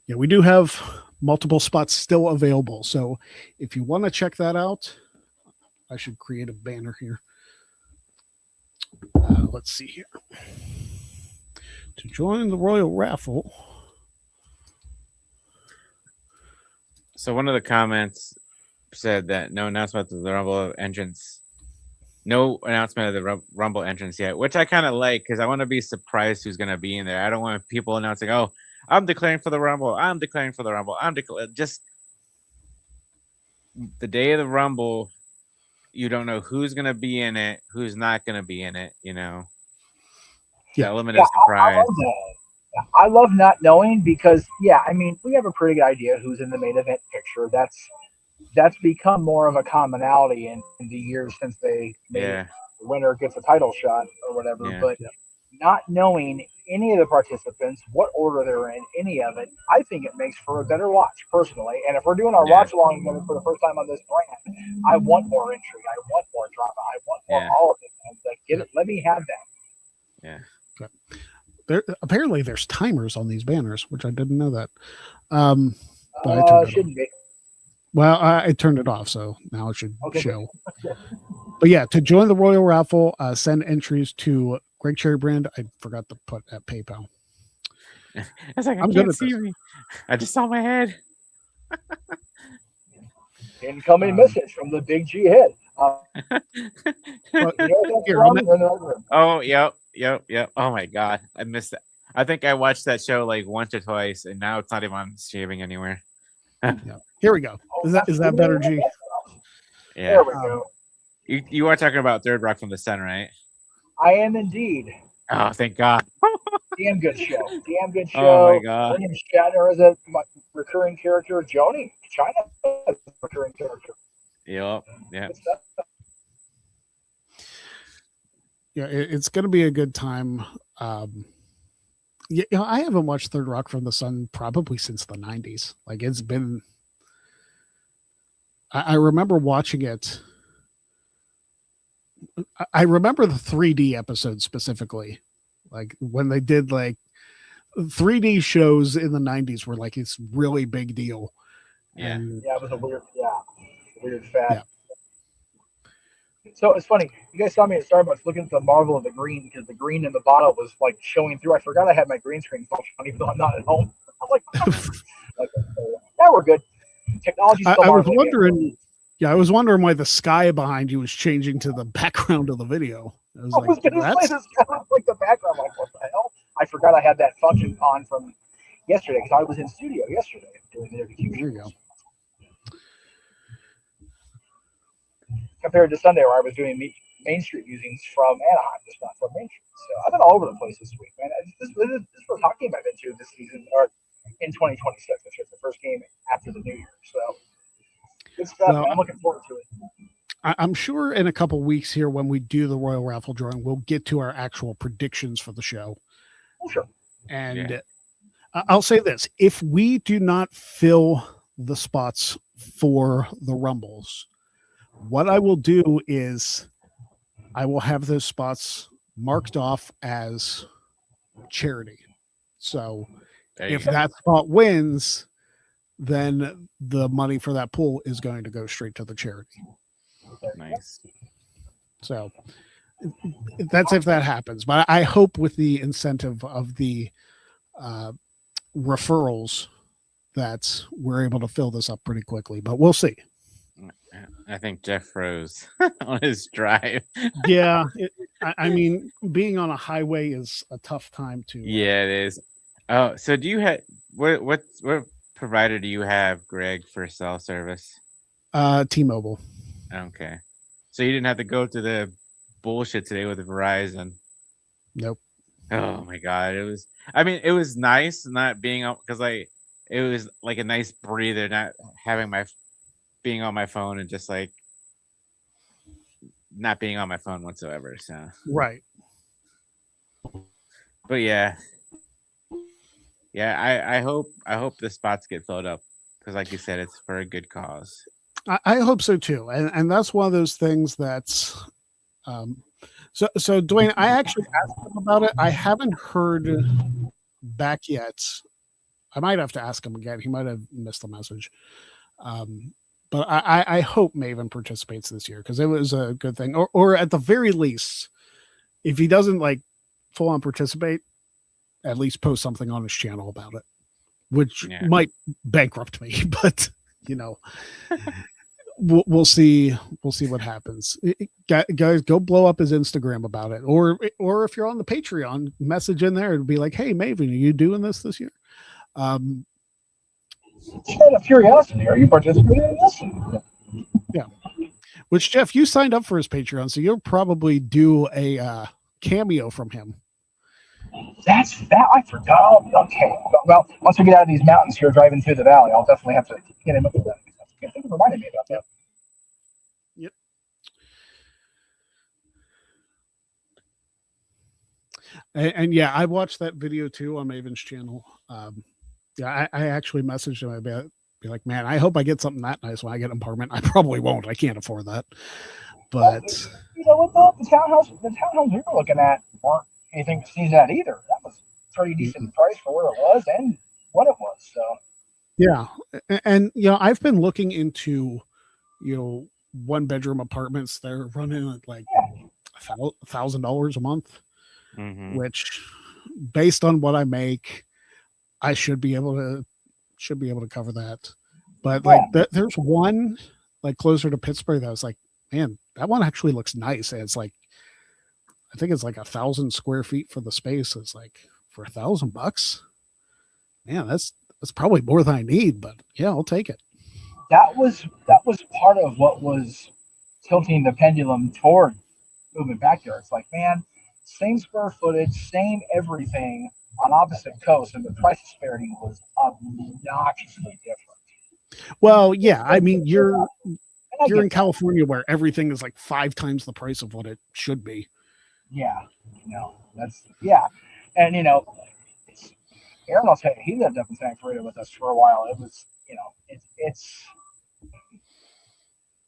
Speaker 1: yeah, we do have multiple spots still available. So if you want to check that out, I should create a banner here. Let's see here. To join the Royal Raffle.
Speaker 3: So one of the comments said that no announcement of the Rumble entrance. No announcement of the Rumble entrance yet, which I kind of like because I want to be surprised who's going to be in there. I don't want people announcing, oh, I'm declaring for the Rumble. I'm declaring for the Rumble. Just the day of the Rumble, you don't know who's going to be in it, who's not going to be in it,
Speaker 1: Yeah.
Speaker 3: The element of surprise.
Speaker 2: I love not knowing because, we have a pretty good idea who's in the main event picture. That's become more of a commonality in the years since they made the winner gets a title shot or whatever.
Speaker 3: Yeah.
Speaker 2: But not knowing any of the participants, what order they're in, any of it, I think it makes for a better watch personally. And if we're doing our watch along together for the first time on this brand, I want more intrigue. I want more drama. I want more all of it. Like, get it. Let me have that.
Speaker 3: Yeah.
Speaker 1: Apparently there's timers on these banners, which I didn't know that. But I turned it
Speaker 2: Shouldn't be.
Speaker 1: Well, I turned it off, so now it should show. But yeah, to join the Royal Raffle, send entries to Greg Cherry Brand. I forgot to put at PayPal.
Speaker 3: It's like, I'm can't see me. I just saw my head.
Speaker 2: Incoming message from the Big G head.
Speaker 3: Oh, yep. Oh my God, I missed it. I think I watched that show like once or twice, and now it's not even on streaming anywhere.
Speaker 1: Here we go. Is that better, G?
Speaker 3: Yeah.
Speaker 2: There we go.
Speaker 3: You are talking about Third Rock from the Sun, right?
Speaker 2: I am indeed.
Speaker 3: Oh, thank God.
Speaker 2: Damn good show.
Speaker 3: Oh my God.
Speaker 2: William Shatner is a recurring character. Joni China is a recurring character.
Speaker 3: Yep. Yeah.
Speaker 1: Yeah, it's going to be a good time. I haven't watched Third Rock from the Sun probably since the 90s. Like, it's been. I remember watching it. I remember the 3D episode specifically, like when they did like 3D shows in the 90s were like this really big deal.
Speaker 3: Yeah.
Speaker 2: It was a weird fact.
Speaker 1: Yeah.
Speaker 2: So it's funny. You guys saw me at Starbucks looking at the marvel of the green because the green in the bottle was like showing through. I forgot I had my green screen function on, even though I'm not at home. I'm like, yeah, we're good. Technology's still
Speaker 1: I was wondering. Yeah, I was wondering why the sky behind you was changing to the background of the video. I was
Speaker 2: going to say this guy like the background. I'm like, what the hell? I forgot I had that function on from yesterday because I was in studio yesterday doing the interview.
Speaker 1: There you go.
Speaker 2: Compared to Sunday where I was doing Main Street musings from Anaheim, just not from Main Street. So I've been all over the place this week, man. This was a hockey game I've been to this season, or in 2026, which is the first game after the New Year. So good stuff. Well, I'm looking forward to it.
Speaker 1: I'm sure in a couple weeks here when we do the Royal Raffle drawing, we'll get to our actual predictions for the show.
Speaker 2: Oh, sure.
Speaker 1: And I'll say this. If we do not fill the spots for the Rumbles, what I will do is I will have those spots marked off as charity. So if that spot wins, then the money for that pool is going to go straight to the charity.
Speaker 3: Nice.
Speaker 1: So that's if that happens. But I hope with the incentive of the referrals that we're able to fill this up pretty quickly. But we'll see.
Speaker 3: I think Jeff froze on his drive.
Speaker 1: Yeah. I mean, being on a highway is a tough time to.
Speaker 3: Yeah, it is. Oh, so do you have what provider do you have, Greg, for cell service?
Speaker 1: T-Mobile.
Speaker 3: Okay. So you didn't have to go to the bullshit today with Verizon.
Speaker 1: Nope.
Speaker 3: Oh my God. It was nice not being on, because it was like a nice breather, not having being on my phone and just like not being on my phone whatsoever. So
Speaker 1: right.
Speaker 3: But yeah, I hope the spots get filled up because, like you said, it's for a good cause.
Speaker 1: I hope so too, and that's one of those things that's. So Dwayne, I actually asked him about it. I haven't heard back yet. I might have to ask him again. He might have missed the message. But I hope Maven participates this year because it was a good thing. Or at the very least, if he doesn't like full on participate, at least post something on his channel about it, which might bankrupt me. But we'll see. We'll see what happens. Guys, go blow up his Instagram about it, or if you're on the Patreon, message in there and be like, "Hey, Maven, are you doing this year?"
Speaker 2: Just out of curiosity, are you participating in this?
Speaker 1: Yeah. Which, Jeff, you signed up for his Patreon, so you'll probably do a cameo from him.
Speaker 2: That's that. I forgot. Okay. Well, once we get out of these mountains here, driving through the valley, I'll definitely have to get him up with that. I think it reminded me about that.
Speaker 1: Yep. And yeah, I watched that video too on Maven's channel. Yeah, I actually messaged him about be like, man, I hope I get something that nice when I get an apartment. I probably won't. I can't afford that. But
Speaker 2: you know what though? The townhomes we were looking at weren't anything to sneeze at either. That was a pretty decent price for where it was and what it was. So
Speaker 1: yeah, and I've been looking into 1-bedroom apartments. They're running at like $1,000 a month, which, based on what I make, I should be able to cover that. But like there's one like closer to Pittsburgh that was like, man, that one actually looks nice. And it's like, I think it's like 1,000 square feet for the space. It's like, for $1,000, man, that's probably more than I need, but yeah, I'll take it.
Speaker 2: That was part of what was tilting the pendulum toward moving back there. It's like, man, same square footage, same everything on opposite coasts, and the price disparity was obnoxiously different.
Speaker 1: Well, yeah, I mean, you're in California where everything is like 5 times the price of what it should be.
Speaker 2: Yeah, and Aaron will tell you, he lived up in Santa Clarita with us for a while. It was, it's.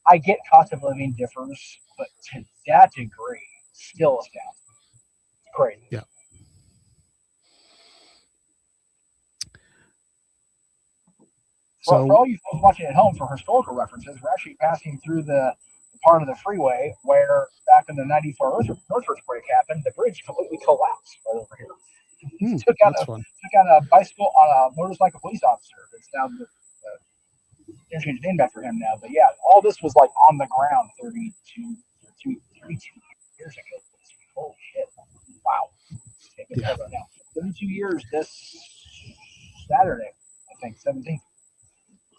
Speaker 2: I get cost of living differs, but to that degree, still astounding. It's crazy.
Speaker 1: Yeah.
Speaker 2: For all you folks watching at home, for historical references, we're actually passing through the part of the freeway where back in the 94 Northridge break happened, the bridge completely collapsed right over here. Took out a bicycle on a motorcycle police officer. It's now the interchange named after him now. But yeah, all this was like on the ground 32 years ago. Holy shit. Wow. Yeah. Right now. 32 years this Saturday, I think, 17th.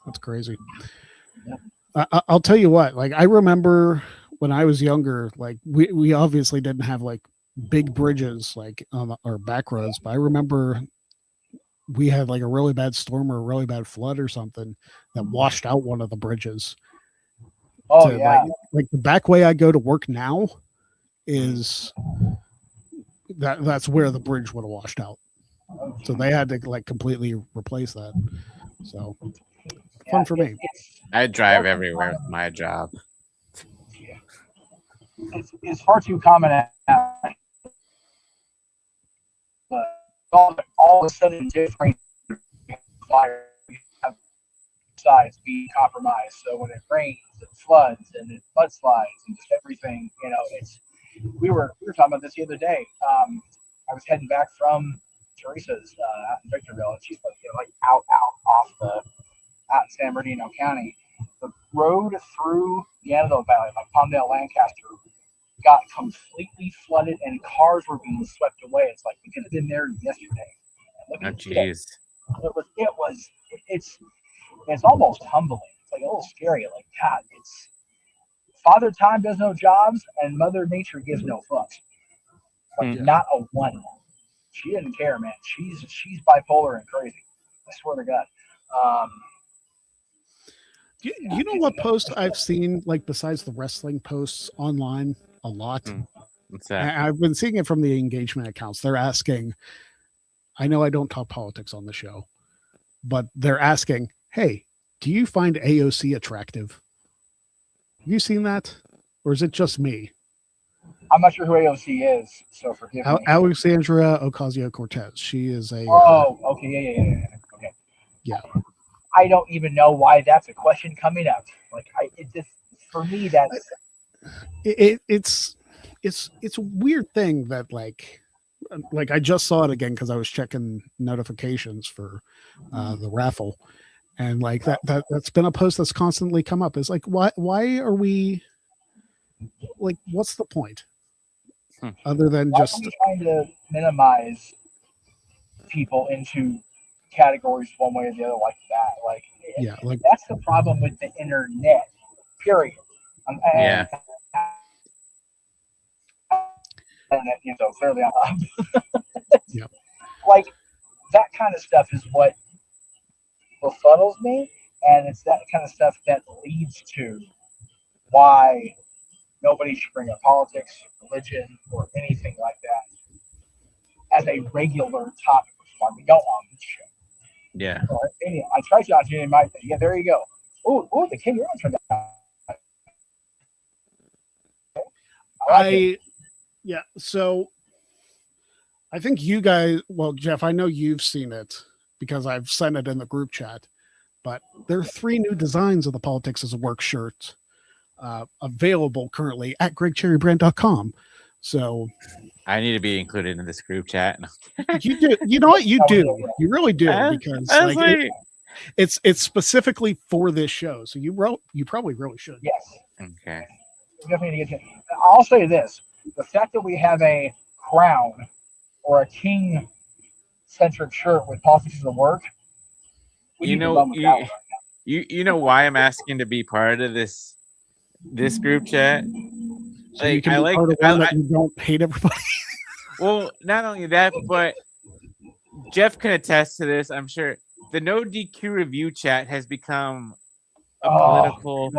Speaker 1: That's crazy. Yeah. I'll tell you what, like, I remember when I was younger, like we obviously didn't have like big bridges like on our back roads, but I remember we had like a really bad storm or a really bad flood or something that washed out one of the bridges.
Speaker 2: Oh, yeah.
Speaker 1: Like the back way I go to work now is that's where the bridge would have washed out. So they had to like completely replace that. So fun for me.
Speaker 3: I drive everywhere with my job.
Speaker 2: It's far too common now. But all of a sudden, different fire sides being compromised. So when it rains, it floods and it mudslides and just everything. We were talking about this the other day. I was heading back from Teresa's out in Victorville, and she's like out in San Bernardino County. The road through the Antelope Valley, like Palmdale, Lancaster, got completely flooded, and cars were being swept away. It's like we could have been there yesterday.
Speaker 3: Oh, jeez.
Speaker 2: It's almost humbling. It's like a little scary. Like, God, it's Father Time does no jobs, and Mother Nature gives no fucks. Like, not a one. She didn't care, man. She's bipolar and crazy. I swear to God.
Speaker 1: You know what post I've seen, like, besides the wrestling posts online a lot?
Speaker 3: What's that?
Speaker 1: I've been seeing it from the engagement accounts. They're asking, I know I don't talk politics on the show, but they're asking, hey, do you find AOC attractive? Have you seen that? Or is it just me?
Speaker 2: I'm not sure who AOC is, so forgive me.
Speaker 1: Alexandra Ocasio-Cortez. She is a...
Speaker 2: Oh, okay, yeah. Okay.
Speaker 1: Yeah.
Speaker 2: I don't even know why that's a question coming up. Like, for me, that's...
Speaker 1: It's a weird thing that, like I just saw it again because I was checking notifications for the raffle, and like that's been a post that's constantly come up. It's like, why are we, like, what's the point other than just
Speaker 2: trying to minimize people into categories one way or the other like that? Like,
Speaker 1: yeah, like
Speaker 2: that's the problem with the internet, period.
Speaker 3: Yeah.
Speaker 2: And so clearly I'm
Speaker 1: yep.
Speaker 2: Like, that kind of stuff is what befuddles me, and it's that kind of stuff that leads to why nobody should bring up politics, religion, or anything like that as a regular topic, which is why we don't on this show.
Speaker 3: Yeah.
Speaker 2: So, anyway, I tried to in my thing. Yeah, there you go. Oh, the King Rowan turned out.
Speaker 1: So I think you guys, well, Jeff, I know you've seen it because I've sent it in the group chat, but there are 3 new designs of the Politics as a Work shirt available currently at gregcherrybrand.com. So
Speaker 3: I need to be included in this group chat.
Speaker 1: you do, you know what you do, you really do, because it's specifically for this show. So you probably really should.
Speaker 2: Yes.
Speaker 3: Okay.
Speaker 2: Definitely need to get you. I'll say this: the fact that we have a crown or a king-centric shirt with Politics as a Work,
Speaker 3: you know why I'm asking to be part of this group chat.
Speaker 1: So you can be part of one that you don't hate everybody.
Speaker 3: Well, not only that, but Jeff can attest to this. I'm sure the No DQ review chat has become a political,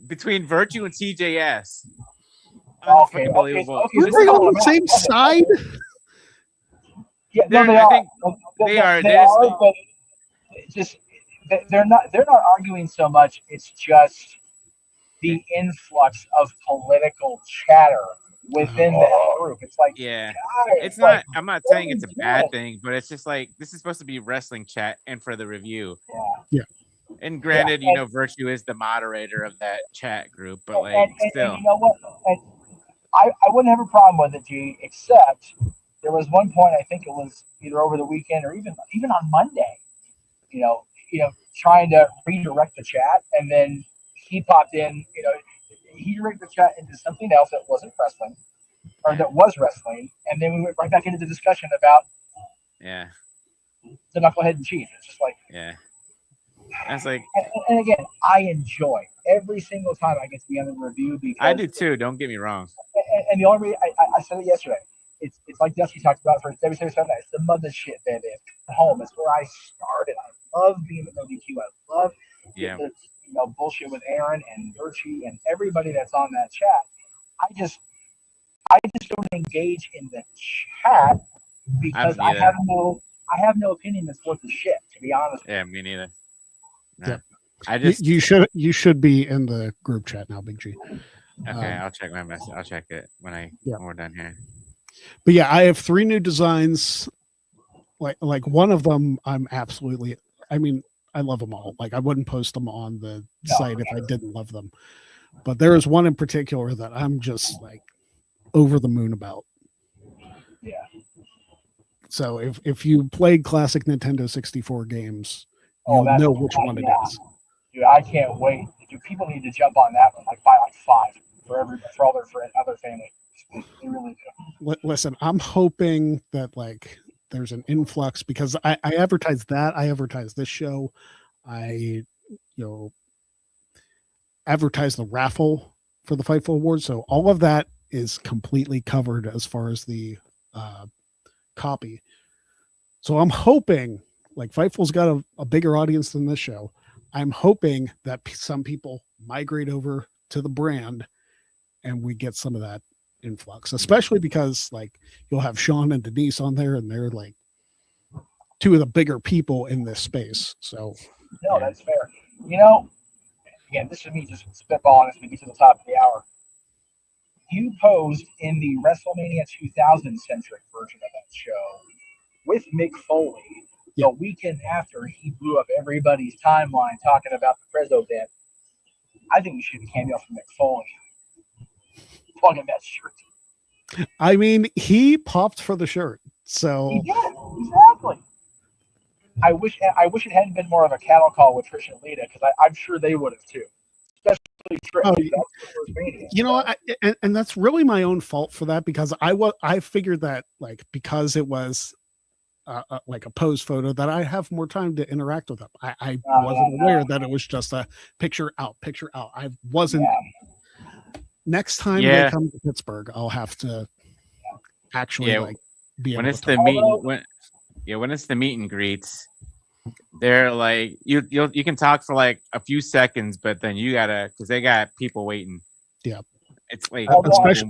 Speaker 3: between Virtue and CJS.
Speaker 2: Okay.
Speaker 1: You're on the same side.
Speaker 2: Yeah, no, they are.
Speaker 3: They are.
Speaker 2: But just they're not arguing so much. It's just the influx of political chatter within that group. It's like,
Speaker 3: it's not. I'm not saying it's a bad thing, but it's just like this is supposed to be wrestling chat and for the review.
Speaker 1: Yeah.
Speaker 3: And granted, Virtue is the moderator of that chat group, but still.
Speaker 2: And you know what? I wouldn't have a problem with it, G, except there was one point, I think it was either over the weekend or even on Monday, trying to redirect the chat, and then he popped in, he directed the chat into something else that wasn't wrestling, or that was wrestling, and then we went right back into the discussion about the knucklehead in chief. It's just like,
Speaker 3: that's like,
Speaker 2: and again, I enjoy every single time I get to be on the review because
Speaker 3: I do too. Don't get me wrong.
Speaker 2: And the only reason I said it yesterday, it's like Dusty talked about for WCW Sunday. It's the mothership, baby. Home. It's where I started. I love being at No DQ. I love the bullshit with Aaron and Virtue and everybody that's on that chat. I just don't engage in the chat because I have no opinion that's worth the shit, to be honest.
Speaker 3: Yeah, me neither.
Speaker 1: No. Yeah. You should be in the group chat now, Big G.
Speaker 3: Okay, I'll check my message. I'll check it when we're done here.
Speaker 1: But yeah, I have 3 new designs. Like one of them, I'm absolutely. I mean, I love them all. Like I wouldn't post them on the site if I didn't love them. But there is one in particular that I'm just like over the moon about.
Speaker 2: Yeah.
Speaker 1: So if you played classic Nintendo 64 games, you'll know which one it is.
Speaker 2: Dude, I can't wait. Dude, people need to jump on that one, buy 5 for all their other family. They really do.
Speaker 1: Listen, I'm hoping that there's an influx because I advertise that. I advertise this show. I advertise the raffle for the Fightful Awards. So all of that is completely covered as far as the copy. So I'm hoping Fightful's got a bigger audience than this show. I'm hoping that some people migrate over to the brand and we get some of that influx, especially because you'll have Sean and Denise on there and they're 2 of the bigger people in this space. So
Speaker 2: no, that's fair. Again, this is me just spitballing as we get to the top of the hour. You posed in the WrestleMania 2000 centric version of that show with Mick Foley the weekend after he blew up everybody's timeline talking about the Prezzo bit. I think you should have cameo from Mick Foley. Plugging that shirt.
Speaker 1: I mean, he popped for the shirt, so
Speaker 2: he did exactly. I wish it hadn't been more of a cattle call with Trish and Lita because I'm sure they would have too. Especially Trish.
Speaker 1: And that's really my own fault for that because I figured that because it was a pose photo that I have more time to interact with them. I wasn't aware that it was just a picture out. I wasn't. Next time they come to Pittsburgh, I'll have to actually be
Speaker 3: when
Speaker 1: able
Speaker 3: it's
Speaker 1: to
Speaker 3: the
Speaker 1: talk.
Speaker 3: when it's the meet and greets, they're you can talk for a few seconds, but then you gotta because they got people waiting.
Speaker 1: Yeah,
Speaker 3: it's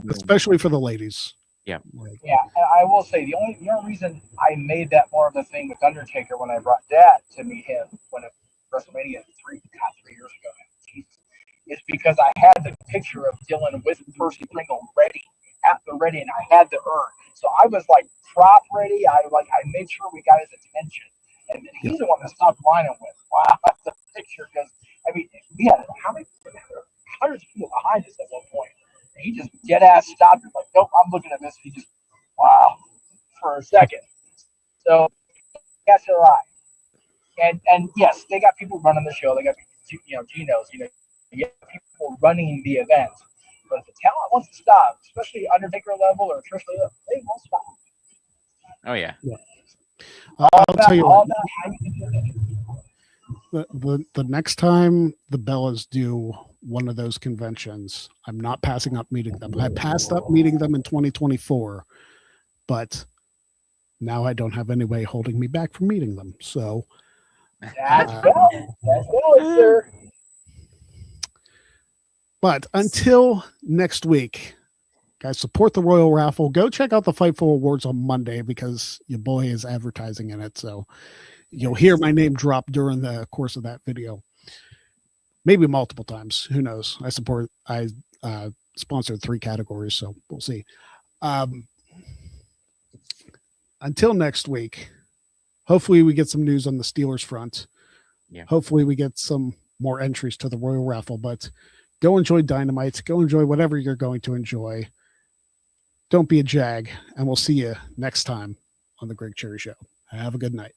Speaker 1: especially for the ladies.
Speaker 3: Yeah.
Speaker 2: Yeah, and I will say the only reason I made that more of a thing with Undertaker when I brought Dad to meet him when at WrestleMania 3 years ago, Jesus, is because I had the picture of Dylan with Percy Pringle ready at the ready, and I had the urn. So I was like prop ready. I made sure we got his attention, and then he's the one that stopped line and went, "Wow, that's the picture." Because I mean, we had how many hundreds of people behind us at one point, and he just dead ass stopped and like, "Nope, I'm looking at this." He just, wow, for a second. So that's a lot. And yes, they got people running the show. They got Geno's, you get people running the event. But if the talent wants to stop, especially Undertaker level or Trish level, they won't stop.
Speaker 3: Oh yeah.
Speaker 1: I'll tell you what.
Speaker 2: How you can do it.
Speaker 1: The next time the Bellas do one of those conventions, I'm not passing up meeting them. I passed up meeting them in 2024, but now I don't have any way holding me back from meeting them. So
Speaker 2: that's valid, sir.
Speaker 1: But until next week, guys, support the Royal Raffle. Go check out the Fightful Awards on Monday because your boy is advertising in it. So you'll hear my name drop during the course of that video. Maybe multiple times. Who knows? I sponsored 3 categories, so we'll see. Until next week, hopefully we get some news on the Steelers front.
Speaker 3: Yeah.
Speaker 1: Hopefully we get some more entries to the Royal Raffle, but go enjoy Dynamite. Go enjoy whatever you're going to enjoy. Don't be a jag, and we'll see you next time on the Greg Cherry Show. Have a good night.